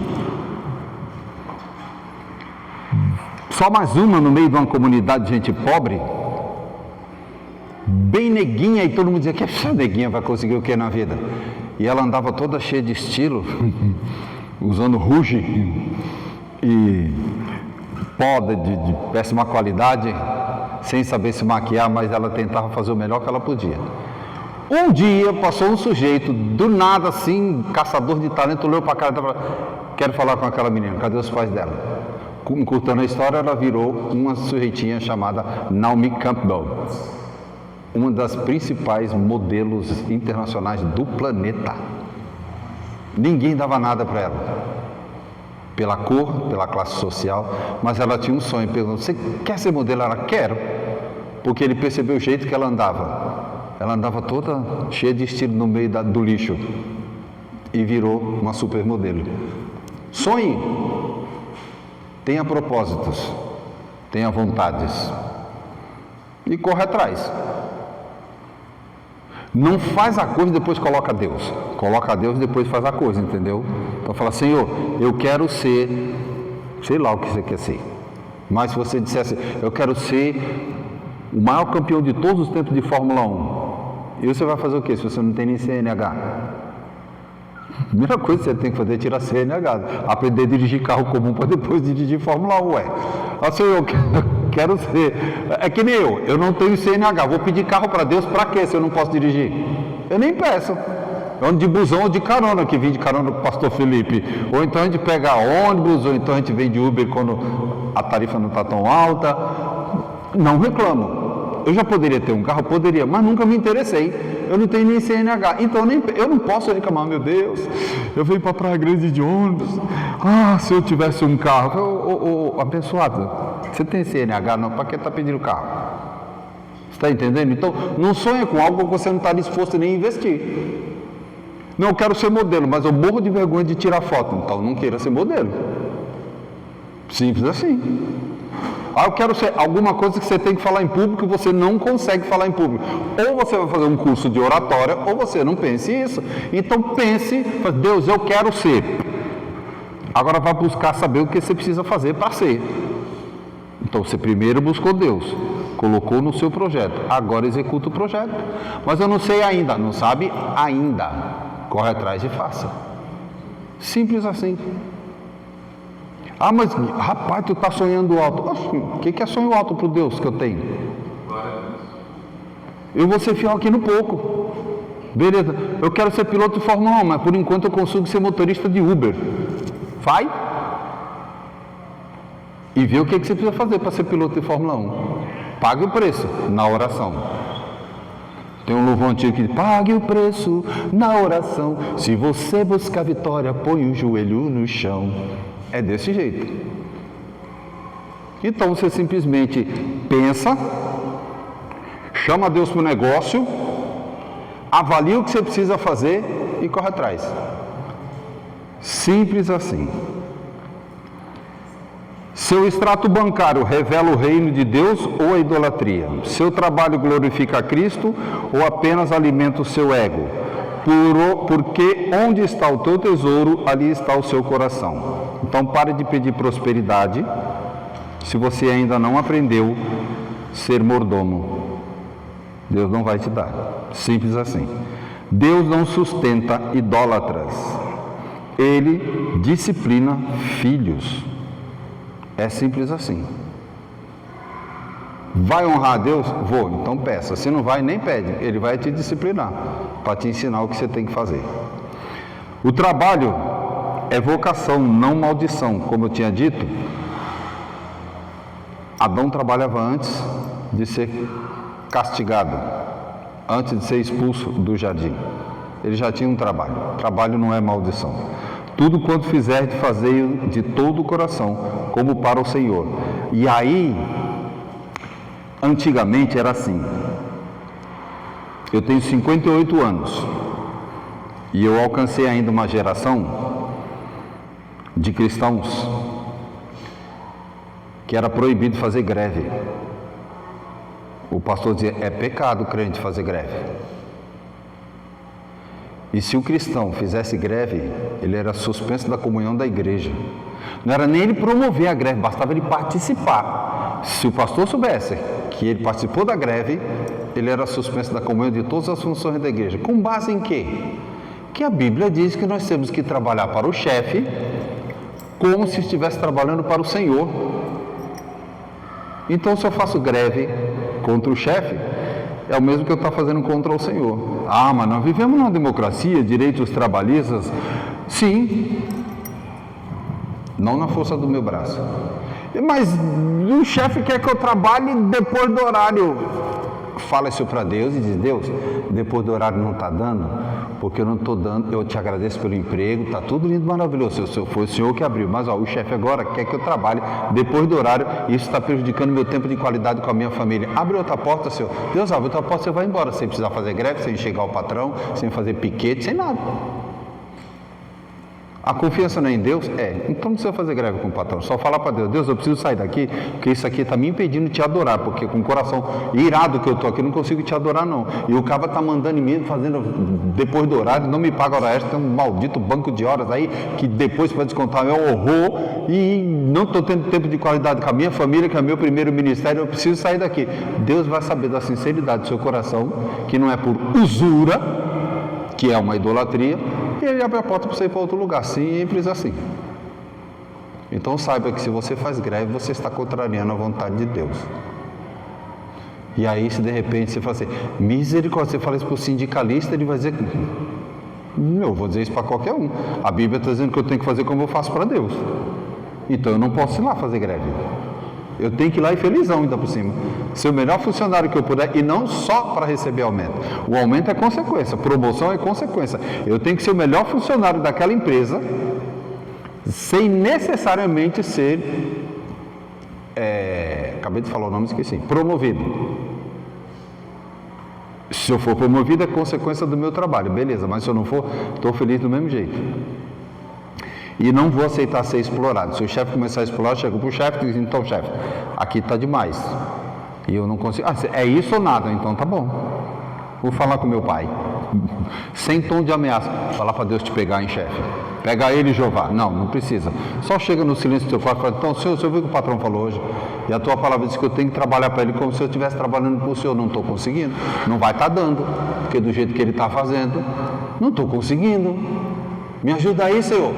só mais uma no meio de uma comunidade de gente pobre, bem neguinha, e todo mundo dizia que essa neguinha vai conseguir o que na vida? E ela andava toda cheia de estilo, usando ruge e pó de péssima qualidade, sem saber se maquiar, mas ela tentava fazer o melhor que ela podia. Um dia passou um sujeito, do nada assim, caçador de talento, olhou para a cara e falou, quero falar com aquela menina, cadê os pais dela? Encurtando a história, ela virou uma sujeitinha chamada Naomi Campbell, uma das principais modelos internacionais do planeta. Ninguém dava nada para ela, pela cor, pela classe social, mas ela tinha um sonho. Perguntou, você quer ser modelo? Ela, quero, porque ele percebeu o jeito que ela andava. Ela andava toda cheia de estilo no meio do lixo e virou uma supermodelo. Sonhe, tenha propósitos, tenha vontades e corre atrás. Não faz a coisa e depois coloca Deus. Coloca Deus e depois faz a coisa, entendeu? Então fala, Senhor, eu quero ser, sei lá o que você quer ser. Mas se você dissesse, eu quero ser o maior campeão de todos os tempos de Fórmula 1. E você vai fazer o quê se você não tem nem CNH? A primeira coisa que você tem que fazer é tirar CNH. Aprender a dirigir carro comum para depois dirigir Fórmula 1, ué. Assim, eu quero ser... É que nem eu não tenho CNH. Vou pedir carro para Deus para quê se eu não posso dirigir? Eu nem peço. Eu ando de busão ou de carona, que vim de carona com o pastor Felipe. Ou então a gente pega ônibus, ou então a gente vem de Uber quando a tarifa não está tão alta. Não reclamo. Eu já poderia ter um carro? Poderia, mas nunca me interessei. Eu não tenho nem CNH, então eu não posso reclamar, meu Deus, eu venho para a Praia Grande de ônibus. Se eu tivesse um carro, abençoado, você tem CNH? Não, para que está pedindo carro? Você está entendendo? Então, não sonha com algo que você não está disposto nem a investir. Não, eu quero ser modelo, mas eu morro de vergonha de tirar foto, então não queira ser modelo. Simples assim. Eu quero ser alguma coisa que você tem que falar em público e você não consegue falar em público. Ou você vai fazer um curso de oratória, ou você não pense isso. Então pense, Deus, eu quero ser. Agora vai buscar saber o que você precisa fazer para ser. Então você primeiro buscou Deus, colocou no seu projeto, agora executa o projeto. Mas eu não sei ainda, não sabe ainda. corre atrás e faça. Simples assim. Ah, mas rapaz, tu está sonhando alto. O que é sonho alto para o Deus que eu tenho? Eu vou ser fiel aqui no pouco. Beleza, eu quero ser piloto de Fórmula 1, mas por enquanto eu consigo ser motorista de Uber. Vai e vê o que você precisa fazer para ser piloto de Fórmula 1. Pague o preço na oração. Tem um louvor antigo que diz: pague o preço na oração. Se você buscar vitória, põe o joelho no chão. É desse jeito. Então você simplesmente pensa, chama Deus para o negócio, avalia o que você precisa fazer e corre atrás. Simples assim. Seu extrato bancário revela o reino de Deus ou a idolatria? Seu trabalho glorifica a Cristo ou apenas alimenta o seu ego? Porque onde está o teu tesouro, ali está o seu coração. Então pare de pedir prosperidade se você ainda não aprendeu a ser mordomo. Deus não vai te dar. Simples assim. Deus não sustenta idólatras. Ele disciplina filhos. É simples assim. Vai honrar a Deus? Vou, então peça. Se não vai, nem pede. Ele vai te disciplinar para te ensinar o que você tem que fazer. O trabalho é vocação, não maldição. Como eu tinha dito, Adão trabalhava antes de ser castigado, antes de ser expulso do jardim. Ele já tinha um trabalho. Trabalho não é maldição. Tudo quanto fizer, de fazer de todo o coração, como para o Senhor. E aí, antigamente era assim. Eu tenho 58 anos e eu alcancei ainda uma geração de cristãos que era proibido fazer greve. O pastor dizia: é pecado o crente fazer greve. E se o cristão fizesse greve, ele era suspenso da comunhão da igreja. Não era nem ele promover a greve, bastava ele participar. Se o pastor soubesse que ele participou da greve, ele era suspenso da comunhão de todas as funções da igreja. Com base em quê? Que a Bíblia diz que nós temos que trabalhar para o chefe como se estivesse trabalhando para o Senhor. Então, se eu faço greve contra o chefe, é o mesmo que eu estou fazendo contra o Senhor. Ah, mas nós vivemos numa democracia, direitos trabalhistas. Sim, não na força do meu braço. Mas o chefe quer que eu trabalhe depois do horário. Fala isso para Deus e diz: Deus, depois do horário não está dando, porque eu não estou dando. Eu te agradeço pelo emprego, está tudo lindo, maravilhoso. Foi o Senhor que abriu, mas o chefe agora quer que eu trabalhe depois do horário, e isso está prejudicando meu tempo de qualidade com a minha família. Abre outra porta, Senhor. Deus abre outra porta, você vai embora, sem precisar fazer greve, sem chegar ao patrão, sem fazer piquete, sem nada. A confiança não é em Deus? Então não precisa fazer greve com o patrão. Só falar para Deus: Deus, eu preciso sair daqui, porque isso aqui está me impedindo de te adorar, porque com o coração irado que eu estou aqui, eu não consigo te adorar não. E o cara está mandando em mim, fazendo depois do horário, não me paga hora extra, tem um maldito banco de horas aí, que depois para descontar é um horror, e não estou tendo tempo de qualidade com a minha família, que é o meu primeiro ministério, eu preciso sair daqui. Deus vai saber da sinceridade do seu coração, que não é por usura, que é uma idolatria, e ele abre a porta para você ir para outro lugar, simples assim. Então saiba que se você faz greve, você está contrariando a vontade de Deus. E aí, se de repente você fala assim: misericórdia, você fala isso para o sindicalista, ele vai dizer: eu vou dizer isso para qualquer um. A Bíblia está dizendo que eu tenho que fazer como eu faço para Deus. Então eu não posso ir lá fazer greve. Eu tenho que ir lá e felizão ainda por cima. Ser o melhor funcionário que eu puder, e não só para receber aumento. O aumento é consequência, promoção é consequência. Eu tenho que ser o melhor funcionário daquela empresa, sem necessariamente ser, acabei de falar o nome, esqueci, promovido. Se eu for promovido, é consequência do meu trabalho, beleza, mas se eu não for, estou feliz do mesmo jeito. E não vou aceitar ser explorado. Se o chefe começar a explorar, eu chego para o chefe e diz: então, chefe, aqui está demais. E eu não consigo. É isso ou nada? Então tá bom. Vou falar com meu pai. Sem tom de ameaça. Falar para Deus te pegar, hein, chefe? Pega ele, Jeová. Não precisa. Só chega no silêncio do teu quarto e fala: então, senhor, você viu o que o patrão falou hoje? E a tua palavra diz que eu tenho que trabalhar para ele como se eu estivesse trabalhando para o senhor. Não estou conseguindo. Não vai estar dando. Porque do jeito que ele está fazendo, Não estou conseguindo. Me ajuda aí, Senhor.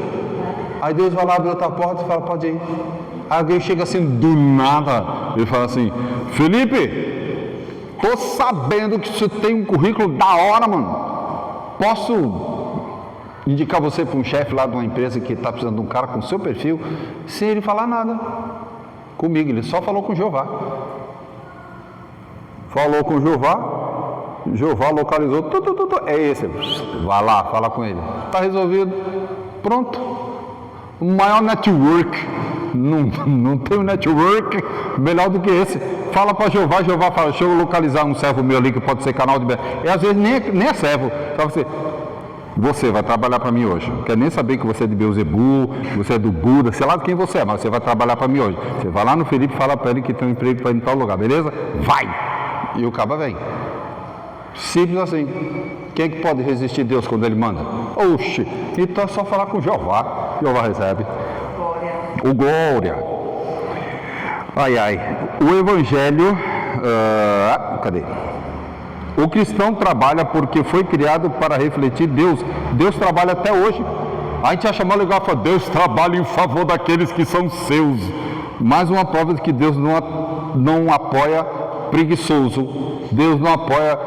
Aí Deus vai lá, abre outra porta e fala, pode ir. Aí alguém chega assim, do nada, e fala assim, Felipe, tô sabendo que você tem um currículo da hora, mano. Posso indicar você para um chefe lá de uma empresa que está precisando de um cara com seu perfil, sem ele falar nada comigo, ele só falou com Jeová. Falou com Jeová localizou, é esse, vai lá, fala com ele, está resolvido, pronto. O maior network, não tem um network melhor do que esse. Fala para Jeová fala, deixa eu localizar um servo meu ali que pode ser canal de... E às vezes nem é servo, só você vai trabalhar para mim hoje. Não quer nem saber que você é de Beuzebu, que você é do Buda, sei lá de quem você é, mas você vai trabalhar para mim hoje. Você vai lá no Felipe e fala para ele que tem um emprego para ir em tal lugar, beleza? Vai! E o caba vem. Simples assim. Quem é que pode resistir a Deus quando Ele manda? Oxe, então é só falar com Jeová. Jeová recebe. O glória. Ai. O Evangelho... cadê? O cristão trabalha porque foi criado para refletir Deus. Deus trabalha até hoje. A gente acha mais legal falar, Deus trabalha em favor daqueles que são seus. Mais uma prova de que Deus não apoia preguiçoso. Deus não apoia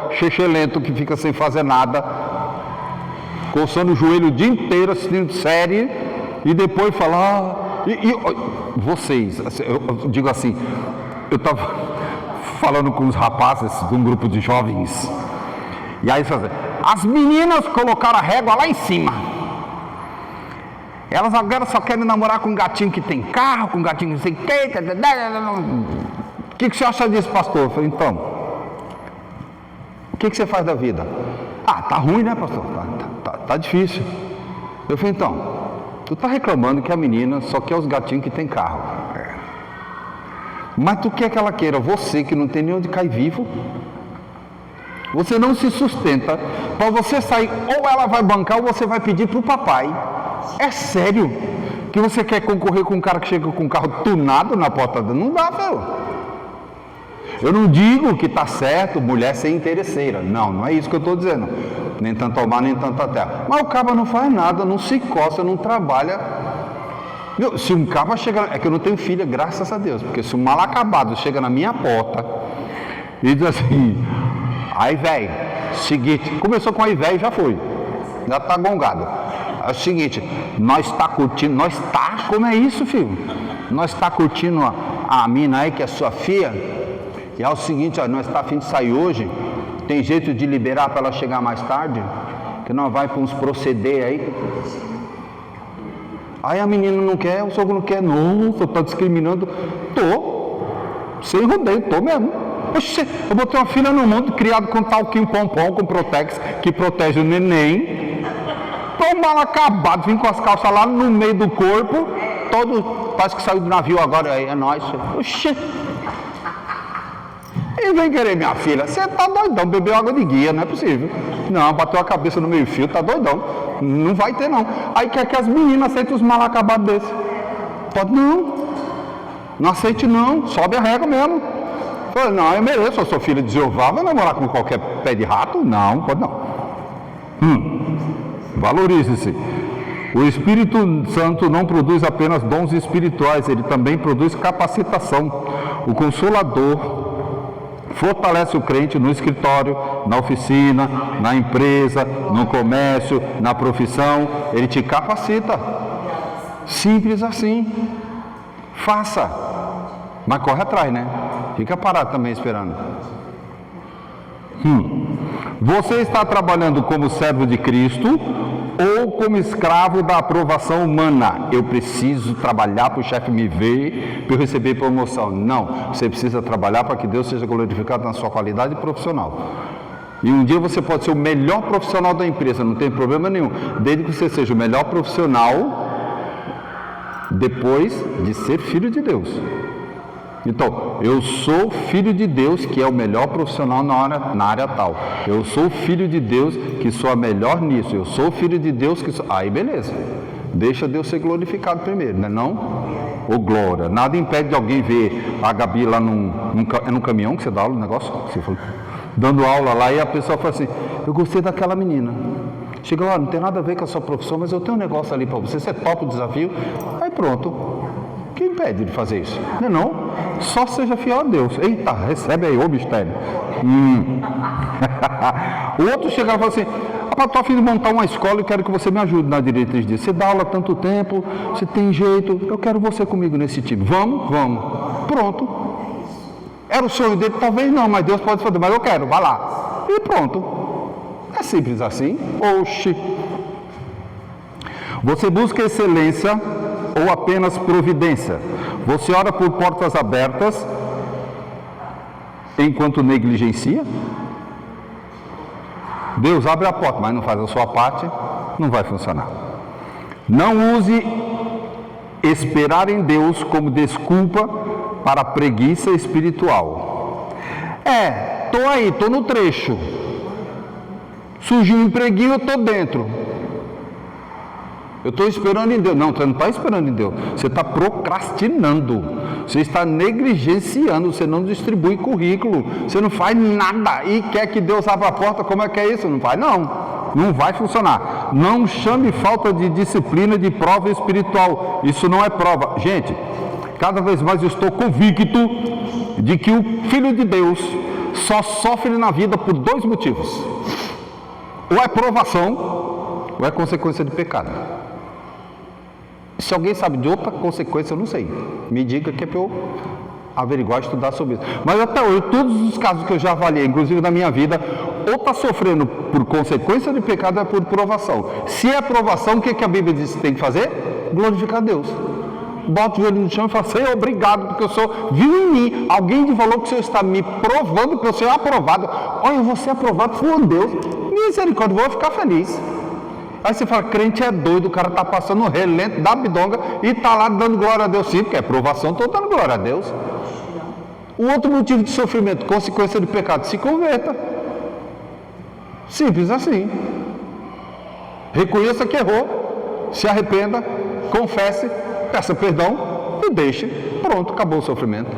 lento que fica sem fazer nada, coçando o joelho o dia inteiro assistindo série e depois falar. Vocês, eu digo assim, eu estava falando com os rapazes de um grupo de jovens, e aí as meninas colocaram a régua lá em cima. Elas agora só querem namorar com um gatinho que tem carro, com um gatinho que não sei o que. O que você acha disso, pastor? Eu falei, então, o que você faz da vida? Tá ruim, né, pastor? Tá difícil. Eu falei, então, tu tá reclamando que a menina só quer os gatinhos que tem carro. Mas tu quer que ela queira você que não tem nem onde cair vivo? Você não se sustenta. Para você sair, ou ela vai bancar ou você vai pedir para o papai. É sério que você quer concorrer com um cara que chega com um carro tunado na porta? Não dá, velho. Eu não digo que está certo mulher ser interesseira. Não é isso que eu estou dizendo. Nem tanto ao mar, nem tanto à terra. Mas o cabra não faz nada, não se coça, não trabalha. Meu, se um cabra chega... É que eu não tenho filha, graças a Deus. Porque se um mal acabado chega na minha porta e diz assim... Aí, velho, seguinte... Começou com aí, velho, já foi. Já está gongado. É o seguinte, nós está curtindo... Como é isso, filho? Nós está curtindo a mina aí, que é sua filha... E é o seguinte, nós está a fim de sair hoje, tem jeito de liberar para ela chegar mais tarde, que nós vai para uns proceder aí. Aí a menina não quer, o sogro não quer, não, você está discriminando. Sem rodeio, mesmo. Oxe, eu botei uma filha no mundo, criado com talquinho pompom, com Protex, que protege o neném. Tô mal acabado, vim com as calças lá no meio do corpo, parece que saiu do navio agora, aí é nóis. Oxe. E vem querer minha filha, você tá doidão, bebeu água de guia, não é possível. Não, bateu a cabeça no meio fio, tá doidão. Não vai ter não. Aí quer que as meninas aceitem os mal acabados desses. Pode não aceite não, sobe a régua mesmo. Falei, não, eu mereço, eu sou filha de Jeová, vai namorar com qualquer pé de rato? Não, pode não. Valorize-se. O Espírito Santo não produz apenas dons espirituais, ele também produz capacitação. O Consolador fortalece o crente no escritório, na oficina, na empresa, no comércio, na profissão. Ele te capacita. Simples assim. Faça. Mas corre atrás, né? Fica parado também esperando. Você está trabalhando como servo de Cristo ou como escravo da aprovação humana? Eu preciso trabalhar para o chefe me ver, para eu receber promoção. Não, você precisa trabalhar para que Deus seja glorificado na sua qualidade profissional. E um dia você pode ser o melhor profissional da empresa, não tem problema nenhum, desde que você seja o melhor profissional depois de ser filho de Deus. Então, eu sou filho de Deus, que é o melhor profissional na área tal. Eu sou filho de Deus, que sou a melhor nisso. Eu sou filho de Deus, que sou... Aí, beleza. Deixa Deus ser glorificado primeiro, não é não? Ô, glória. Nada impede de alguém ver a Gabi lá num caminhão que você dá aula, no negócio, você falou, dando aula lá, e a pessoa fala assim, eu gostei daquela menina. Chega lá, não tem nada a ver com a sua profissão, mas eu tenho um negócio ali para você, você topa o desafio, aí pronto. Quem impede de fazer isso? Não é não? Só seja fiel a Deus. Eita, recebe aí, ô mistério. O outro chegava e falava assim, estou a fim de montar uma escola e quero que você me ajude na diretriz disso. Você dá aula há tanto tempo, você tem jeito, eu quero você comigo nesse time. Vamos? Vamos. Pronto. Era o sonho dele? Talvez não, mas Deus pode fazer, mas eu quero, vai lá. E pronto. É simples assim. Oxi. Você busca excelência ou apenas providência? Você ora por portas abertas enquanto negligencia? Deus abre a porta, mas não faz a sua parte, não vai funcionar. Não use esperar em Deus como desculpa para a preguiça espiritual. Estou aí, estou no trecho. Surgiu um empreguinho, eu estou dentro. Eu estou esperando em Deus. Não, você não está esperando em Deus. Você está procrastinando. Você está negligenciando. Você não distribui currículo. Você não faz nada. E quer que Deus abra a porta. Como é que é isso? Não faz, não. Não vai funcionar. Não chame falta de disciplina de prova espiritual. Isso não é prova. Gente, cada vez mais eu estou convicto de que o Filho de Deus só sofre na vida por 2 motivos. Ou é provação, ou é consequência de pecado. Se alguém sabe de outra consequência, eu não sei. Me diga que é para eu averiguar, estudar sobre isso. Mas até hoje, todos os casos que eu já avaliei, inclusive na minha vida, ou está sofrendo por consequência de pecado, ou é por provação. Se é provação, o que a Bíblia diz que tem que fazer? Glorificar a Deus. Bota o joelho no chão e fala, Senhor, obrigado, porque o Senhor viu em mim alguém de valor que o Senhor está me provando, que o Senhor é aprovado. Olha, eu vou ser aprovado por Deus. Misericórdia, vou ficar feliz. Aí você fala, crente é doido, o cara está passando o relento da bidonga e está lá dando glória a Deus. Sim, porque é provação, estou dando glória a Deus. O outro motivo de sofrimento, consequência do pecado, se converta. Simples assim. Reconheça que errou, se arrependa, confesse, peça perdão e deixe. Pronto, acabou o sofrimento.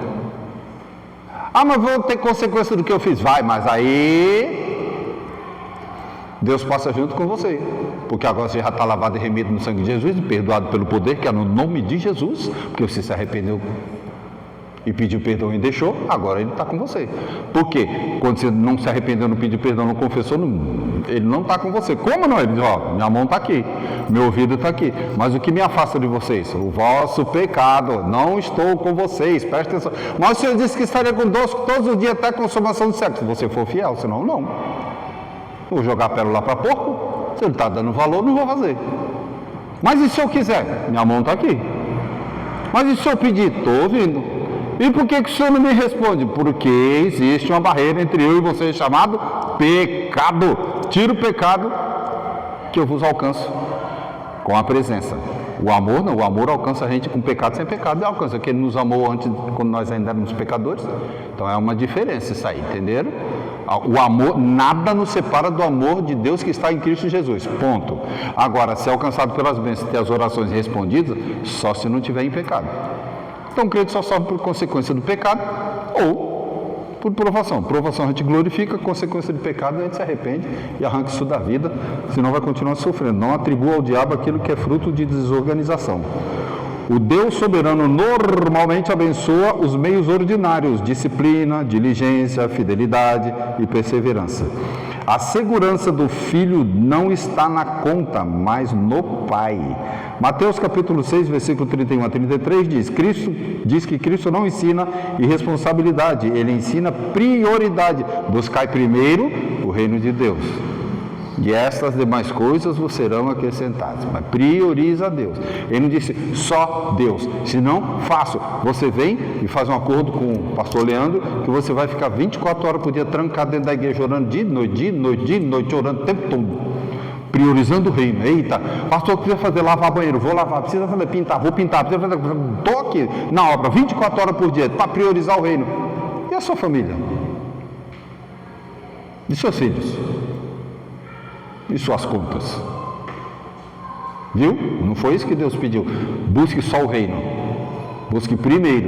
Ah, mas vou ter consequência do que eu fiz. Vai, mas aí Deus passa junto com você, porque agora você já está lavado e remido no sangue de Jesus e perdoado pelo poder que é no nome de Jesus, porque você se arrependeu e pediu perdão e deixou, agora ele está com você. Por quê? Quando você não se arrependeu, não pediu perdão, não confessou, ele não está com você. Como não? Ele diz, minha mão está aqui, meu ouvido está aqui, mas o que me afasta de vocês? O vosso pecado. Não estou com vocês, presta atenção. Mas o Senhor disse que estaria conosco todos os dias até a consumação do século. Se você for fiel, senão não. Vou jogar a pérola para porco, se ele está dando valor, não vou fazer. Mas e se eu quiser? Minha mão está aqui. Mas e se eu pedir? Estou ouvindo. E por que o Senhor não me responde? Porque existe uma barreira entre eu e você chamado pecado. Tira o pecado que eu vos alcanço com a presença. O amor não, o amor alcança a gente com pecado sem pecado, e alcança, porque ele nos amou antes, quando nós ainda éramos pecadores. Então é uma diferença isso aí, entenderam? O amor, nada nos separa do amor de Deus que está em Cristo Jesus, ponto. Agora, ser alcançado pelas bênçãos e ter as orações respondidas, só se não tiver em pecado. Então o crente só sofre por consequência do pecado ou por provação. Provação a gente glorifica, consequência do pecado a gente se arrepende e arranca isso da vida, senão vai continuar sofrendo. Não atribua ao diabo aquilo que é fruto de desorganização. O Deus soberano normalmente abençoa os meios ordinários, disciplina, diligência, fidelidade e perseverança. A segurança do filho não está na conta, mas no pai. Mateus capítulo 6, versículo 31 a 33 diz que Cristo não ensina irresponsabilidade, ele ensina prioridade. Buscai primeiro o reino de Deus. E estas demais coisas vos serão acrescentadas. Mas prioriza Deus. Ele não disse só Deus. Se não, faço. Você vem e faz um acordo com o pastor Leandro, que você vai ficar 24 horas por dia trancado dentro da igreja, orando de noite, orando o tempo todo. Priorizando o reino. Eita, pastor, precisa fazer lavar banheiro, vou lavar. Precisa fazer pintar, vou pintar. Precisa fazer... Estou aqui na obra, 24 horas por dia, para priorizar o reino. E a sua família? E seus filhos? E suas contas? Viu? Não foi isso que Deus pediu. Busque só o reino. Busque primeiro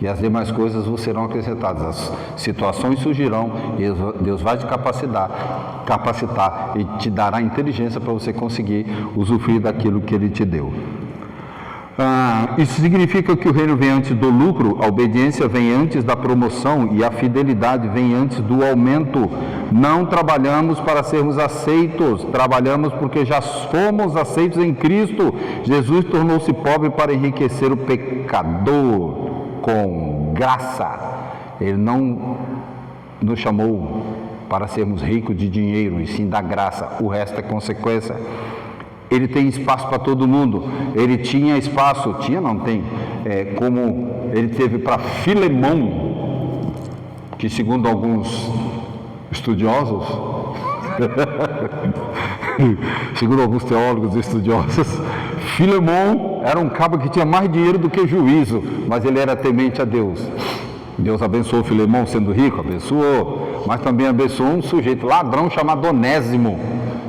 e as demais coisas vos serão acrescentadas. As situações surgirão e Deus vai te capacitar e te dará inteligência para você conseguir usufruir daquilo que Ele te deu. Isso significa que o reino vem antes do lucro, a obediência vem antes da promoção e a fidelidade vem antes do aumento. Não trabalhamos para sermos aceitos, trabalhamos porque já fomos aceitos em Cristo. Jesus tornou-se pobre para enriquecer o pecador com graça. Ele não nos chamou para sermos ricos de dinheiro, e sim da graça. O resto é consequência. Ele tem espaço para todo mundo. Ele tinha espaço, não tem, como ele teve para Filemão, que segundo alguns estudiosos, segundo alguns teólogos e estudiosos, Filemão era um cabo que tinha mais dinheiro do que juízo, mas ele era temente a Deus. Deus abençoou Filemão sendo rico, abençoou, mas também abençoou um sujeito ladrão chamado Onésimo,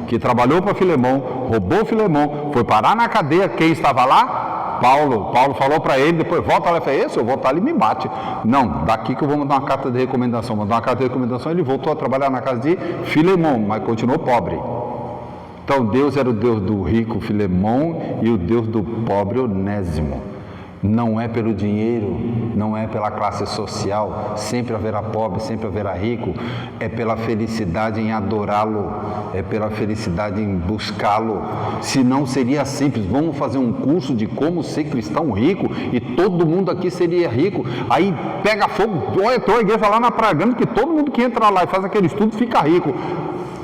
que trabalhou para Filemão, roubou Filemão, foi parar na cadeia. Quem estava lá? Paulo. Paulo falou para ele, depois volta lá e falou: se eu voltar ele me bate. Não, daqui que eu vou mandar uma carta de recomendação. Mandou uma carta de recomendação, ele voltou a trabalhar na casa de Filemão, mas continuou pobre. Então Deus era o Deus do rico Filemão e o Deus do pobre Onésimo. Não é pelo dinheiro, não é pela classe social, sempre haverá pobre, sempre haverá rico, é pela felicidade em adorá-lo, é pela felicidade em buscá-lo. Se não seria simples, vamos fazer um curso de como ser cristão rico e todo mundo aqui seria rico, aí pega fogo, olha, tem uma igreja lá na Praia Grande que todo mundo que entra lá e faz aquele estudo fica rico.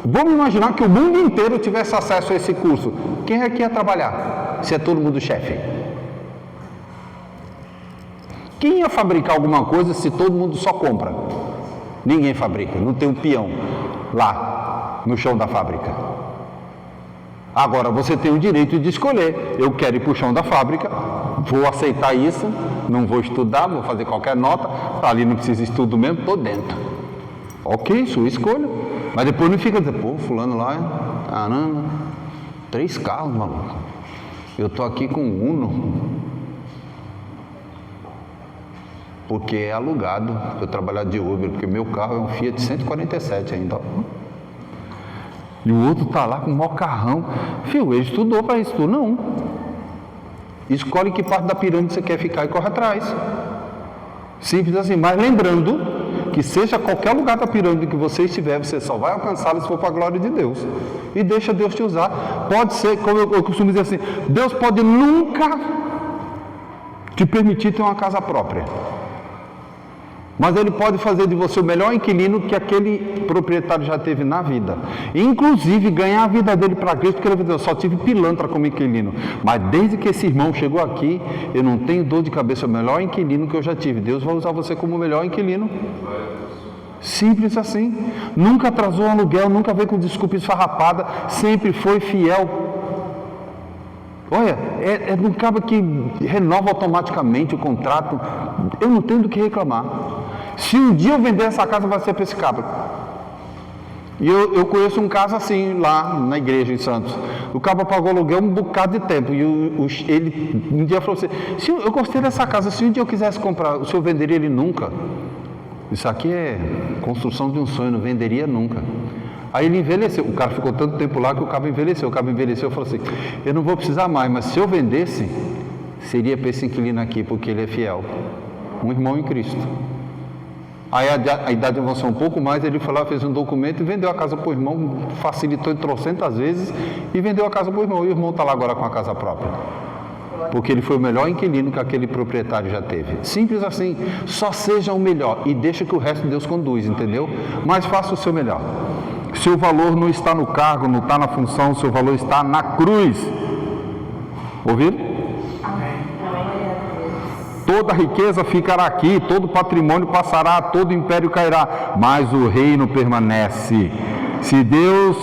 Vamos imaginar que o mundo inteiro tivesse acesso a esse curso, quem é que ia trabalhar, se é todo mundo chefe? Quem ia fabricar alguma coisa se todo mundo só compra? Ninguém fabrica, não tem um peão lá no chão da fábrica. Agora você tem o direito de escolher: eu quero ir para o chão da fábrica, vou aceitar isso, não vou estudar, vou fazer qualquer nota, ali não precisa estudo mesmo, estou dentro. Ok, sua escolha. Mas depois não fica dizendo: pô, fulano lá, caramba, 3 carros, maluco, eu estou aqui com um Uno. Porque é alugado, eu trabalhar de Uber, porque meu carro é um Fiat 147 ainda. E o outro está lá com o maior carrão. Filho, ele estudou para isso, tu não. Escolhe que parte da pirâmide você quer ficar e corre atrás. Simples assim, mas lembrando que seja qualquer lugar da pirâmide que você estiver, você só vai alcançá-lo se for para a glória de Deus. E deixa Deus te usar. Pode ser, como eu costumo dizer assim, Deus pode nunca te permitir ter uma casa própria. Mas Ele pode fazer de você o melhor inquilino que aquele proprietário já teve na vida. Inclusive ganhar a vida dele para Cristo, porque ele vai dizer: eu só tive pilantra como inquilino. Mas desde que esse irmão chegou aqui, eu não tenho dor de cabeça, é o melhor inquilino que eu já tive. Deus vai usar você como o melhor inquilino. Simples assim. Nunca atrasou o aluguel, nunca veio com desculpa esfarrapada, sempre foi fiel. Olha, é um cara que renova automaticamente o contrato. Eu não tenho do que reclamar. Se um dia eu vender essa casa, vai ser para esse cabra. E eu conheço um caso assim, lá na igreja em Santos. O cabra pagou aluguel um bocado de tempo. E ele um dia falou assim: eu gostei dessa casa, se um dia eu quisesse comprar, o senhor venderia? Ele: nunca. Isso aqui é construção de um sonho, não venderia nunca. Aí ele envelheceu, o cara ficou tanto tempo lá que o cabra envelheceu. O cabra envelheceu e falou assim: eu não vou precisar mais, mas se eu vendesse, seria para esse inquilino aqui, porque ele é fiel. Um irmão em Cristo. Aí a idade avançou um pouco mais, ele foi lá, fez um documento e vendeu a casa para o irmão, facilitou em trocentas vezes e vendeu a casa para o irmão. E o irmão está lá agora com a casa própria. Porque ele foi o melhor inquilino que aquele proprietário já teve. Simples assim, só seja o melhor e deixa que o resto de Deus conduz, entendeu? Mas faça o seu melhor. Seu valor não está no cargo, não está na função, seu valor está na cruz. Ouviram? Toda riqueza ficará aqui, todo patrimônio passará, todo império cairá, mas o reino permanece. Se Deus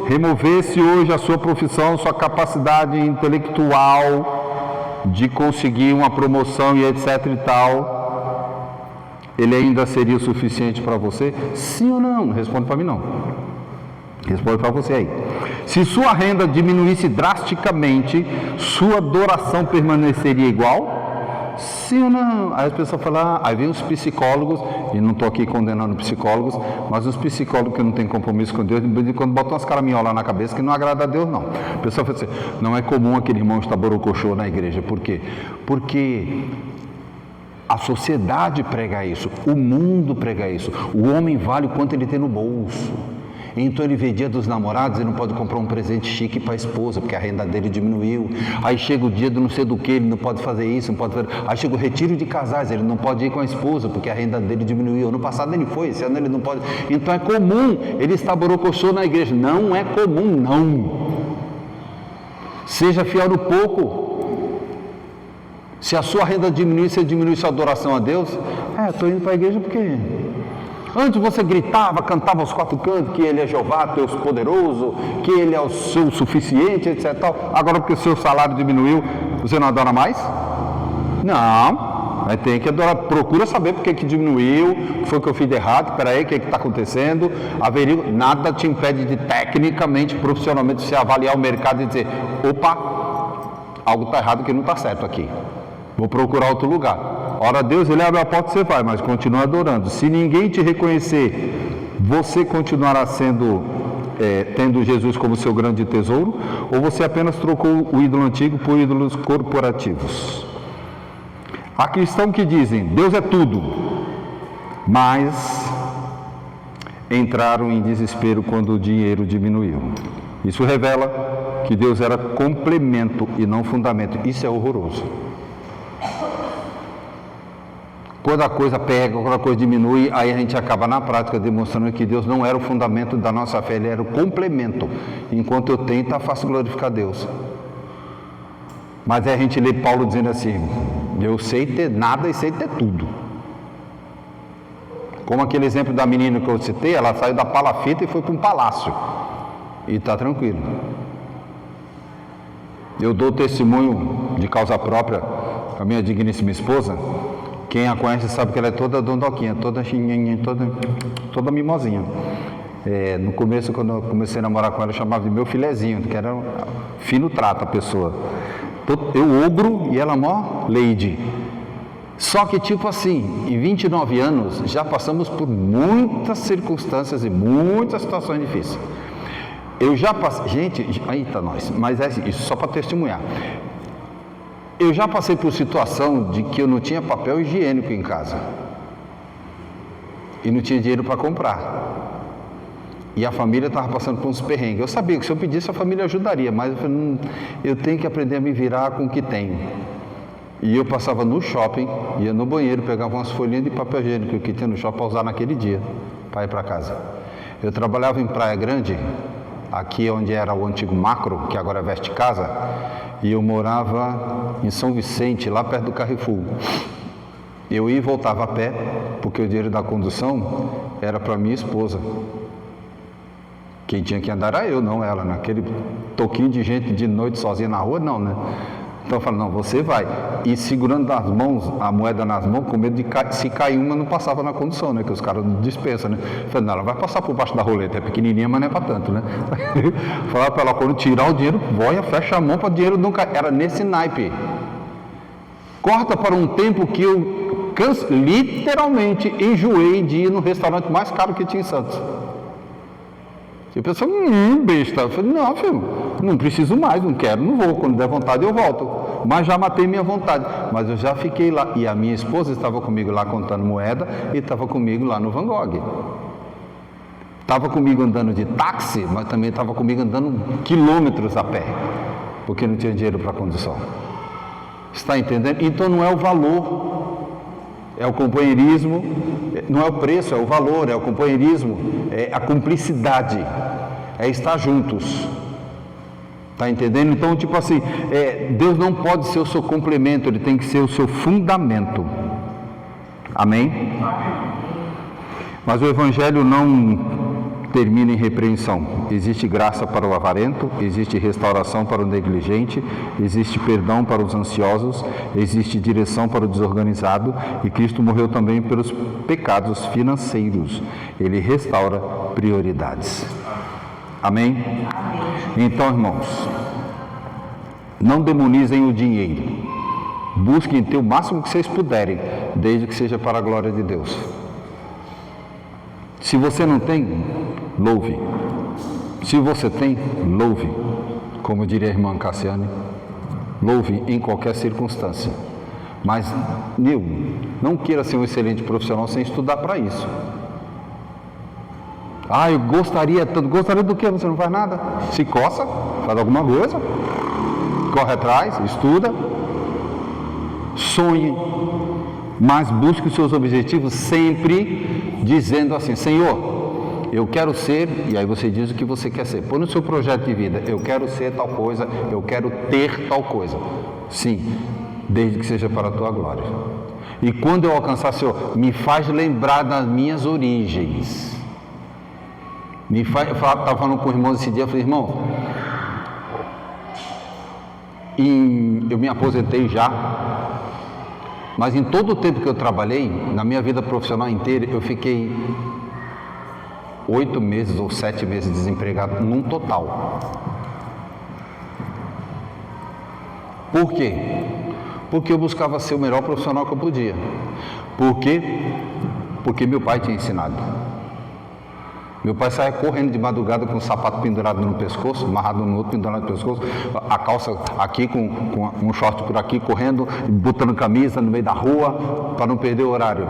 removesse hoje a sua profissão, sua capacidade intelectual de conseguir uma promoção e etc e tal, ele ainda seria o suficiente para você? Sim ou não? Responde para mim não. Responde para você aí. Se sua renda diminuísse drasticamente, sua adoração permaneceria igual? sim ou não? Aí as pessoas falam, aí vem os psicólogos, e não estou aqui condenando psicólogos, mas os psicólogos que não têm compromisso com Deus, de vez em quando botam umas caraminholas na cabeça que não agrada a Deus, não. A pessoa fala assim, não é comum aquele irmão estar borocochô na igreja. Por quê? Porque a sociedade prega isso, o mundo prega isso, o homem vale o quanto ele tem no bolso. Então ele vê dia dos namorados e não pode comprar um presente chique para a esposa, porque a renda dele diminuiu. Aí chega o dia do não sei do que, ele não pode fazer isso, não pode fazer... Aí chega o retiro de casais, ele não pode ir com a esposa, porque a renda dele diminuiu. Ano passado ele foi, esse ano ele não pode. Então é comum ele estar borocochô na igreja. Não é comum, não. Seja fiel no pouco. Se a sua renda diminuir, você diminui sua adoração a Deus. Estou indo para a igreja porque... Antes você gritava, cantava aos quatro cantos que Ele é Jeová, Deus poderoso, que Ele é o seu suficiente, etc. Agora porque o seu salário diminuiu, você não adora mais? Não, tem que adorar. Procura saber por que diminuiu, o que foi que eu fiz de errado, espera aí, o que está acontecendo, averigua. Nada te impede de tecnicamente, profissionalmente, você avaliar o mercado e dizer, opa, algo está errado que não está certo aqui, vou procurar outro lugar. Ora, Deus, Ele abre a porta, você vai, mas continua adorando. Se ninguém te reconhecer, você continuará tendo Jesus como seu grande tesouro, ou você apenas trocou o ídolo antigo por ídolos corporativos? Há cristãos que dizem, Deus é tudo, mas entraram em desespero quando o dinheiro diminuiu. Isso revela que Deus era complemento e não fundamento. Isso é horroroso. Quando a coisa pega, quando a coisa diminui, aí a gente acaba na prática demonstrando que Deus não era o fundamento da nossa fé, Ele era o complemento. Enquanto eu tenho, está fácil glorificar Deus. Mas aí a gente lê Paulo dizendo assim, eu sei ter nada e sei ter tudo. Como aquele exemplo da menina que eu citei, ela saiu da palafita e foi para um palácio. E está tranquilo. Eu dou testemunho de causa própria, a minha digníssima esposa. Quem a conhece sabe que ela é toda dondoquinha, toda chininha, toda mimosinha. No começo, quando eu comecei a namorar com ela, eu chamava de meu filezinho, que era fino trato a pessoa. Eu ogro e ela mó lady. Só que tipo assim, em 29 anos, já passamos por muitas circunstâncias e muitas situações difíceis. Eu já passei, gente, eita nós, mas é isso só para testemunhar. Eu já passei por situação de que eu não tinha papel higiênico em casa e não tinha dinheiro para comprar. E a família estava passando por uns perrengues. Eu sabia que se eu pedisse a família ajudaria, mas eu falei, eu tenho que aprender a me virar com o que tenho. E eu passava no shopping, ia no banheiro, pegava umas folhinhas de papel higiênico que tinha no shopping para usar naquele dia, para ir para casa. Eu trabalhava em Praia Grande, aqui onde era o antigo Macro, que agora veste casa, e eu morava em São Vicente, lá perto do Carrefour. Eu ia e voltava a pé, porque o dinheiro da condução era para minha esposa. Quem tinha que andar era eu, não ela. Naquele toquinho de gente de noite sozinha na rua, não, né? Então eu falei, não, você vai. E segurando nas mãos, a moeda nas mãos, com medo de se cair uma, não passava na condução, né? Que os caras não dispensam, né? Eu falei, não, ela vai passar por baixo da roleta, é pequenininha, mas não é para tanto, né? Falava para ela, quando tirar o dinheiro, boia, fecha a mão para o dinheiro não cair. Era nesse naipe. Corta para um tempo que eu literalmente enjoei de ir no restaurante mais caro que tinha em Santos. E a pessoa, besta. Eu falei, não, filho, não preciso mais, não quero, não vou. Quando der vontade eu volto. Mas já matei minha vontade. Mas eu já fiquei lá. E a minha esposa estava comigo lá contando moeda e estava comigo lá no Van Gogh. Estava comigo andando de táxi, mas também estava comigo andando quilômetros a pé, porque não tinha dinheiro para a condução. Está entendendo? Então não é o valor, é o companheirismo, não é o preço, é o valor, é o companheirismo, é a cumplicidade, é estar juntos. Está entendendo? Então, tipo assim, Deus não pode ser o seu complemento, Ele tem que ser o seu fundamento. Amém? Mas o Evangelho não termina em repreensão. Existe graça para o avarento, existe restauração para o negligente, existe perdão para os ansiosos, existe direção para o desorganizado, e Cristo morreu também pelos pecados financeiros. Ele restaura prioridades. Amém? Então, irmãos, não demonizem o dinheiro. Busquem ter o máximo que vocês puderem, desde que seja para a glória de Deus. Se você não tem, louve. Se você tem, louve. Como diria a irmã Cassiane, louve em qualquer circunstância. Mas, Nil, não queira ser um excelente profissional sem estudar para isso. Ah, eu gostaria tanto. Gostaria do quê? Você não faz nada? Se coça, faz alguma coisa, corre atrás, estuda, sonhe, mas busque os seus objetivos sempre dizendo assim: Senhor, eu quero ser, e aí você diz o que você quer ser. Põe no seu projeto de vida: eu quero ser tal coisa, eu quero ter tal coisa. Sim, desde que seja para a tua glória. E quando eu alcançar, Senhor, me faz lembrar das minhas origens. Eu estava falando com o irmão esse dia, eu falei: irmão, eu me aposentei já, mas em todo o tempo que eu trabalhei, na minha vida profissional inteira, eu fiquei 8 meses ou 7 meses desempregado num total. Por quê? Porque eu buscava ser o melhor profissional que eu podia. Por quê? Porque meu pai tinha ensinado. Meu pai saía correndo de madrugada com o sapato pendurado no pescoço, amarrado no outro, pendurado no pescoço, a calça aqui com um short por aqui, correndo, botando camisa no meio da rua, para não perder o horário.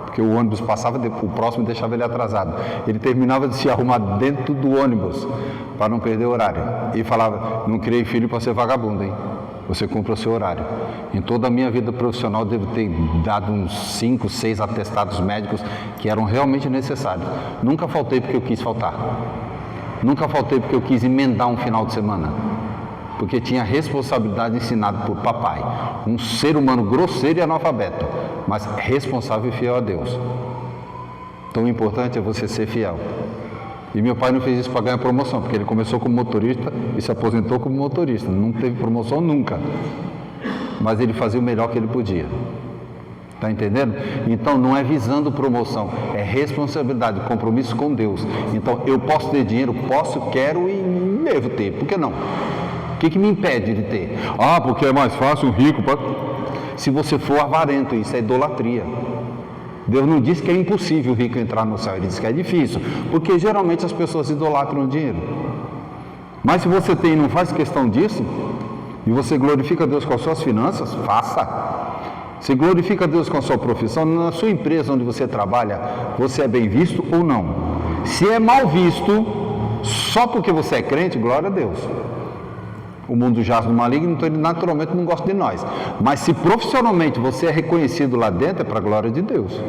Porque o ônibus passava, o próximo deixava ele atrasado. Ele terminava de se arrumar dentro do ônibus, para não perder o horário. E falava: não criei filho para ser vagabundo, hein? Você cumpre o seu horário. Em toda a minha vida profissional, devo ter dado uns 5, 6 atestados médicos que eram realmente necessários. Nunca faltei porque eu quis faltar. Nunca faltei porque eu quis emendar um final de semana. Porque tinha responsabilidade ensinada por papai. Um ser humano grosseiro e analfabeto, mas responsável e fiel a Deus. Então o importante é você ser fiel. E meu pai não fez isso para ganhar promoção, porque ele começou como motorista e se aposentou como motorista. Não teve promoção nunca. Mas ele fazia o melhor que ele podia. Está entendendo? Então não é visando promoção, é responsabilidade, compromisso com Deus. Então eu posso ter dinheiro, quero e devo ter. Por que não? O que me impede de ter? Ah, porque é mais fácil um rico. Se você for avarento, isso é idolatria. Deus não disse que é impossível o rico entrar no céu, ele disse que é difícil, porque geralmente as pessoas idolatram o dinheiro. Mas se você tem e não faz questão disso, e você glorifica Deus com as suas finanças, faça. Se glorifica Deus com a sua profissão, na sua empresa onde você trabalha, você é bem visto ou não? Se é mal visto, só porque você é crente, glória a Deus. O mundo jaz no maligno, então ele naturalmente não gosta de nós. Mas se profissionalmente você é reconhecido lá dentro, é para a glória de Deus.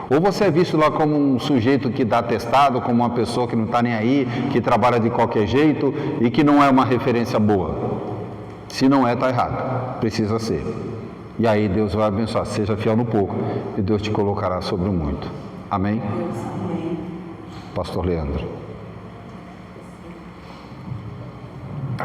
Ou você é visto lá como um sujeito que dá atestado, como uma pessoa que não está nem aí, que trabalha de qualquer jeito e que não é uma referência boa. Se não é, está errado. Precisa ser. E aí Deus vai abençoar. Seja fiel no pouco e Deus te colocará sobre o muito. Amém? Pastor Leandro.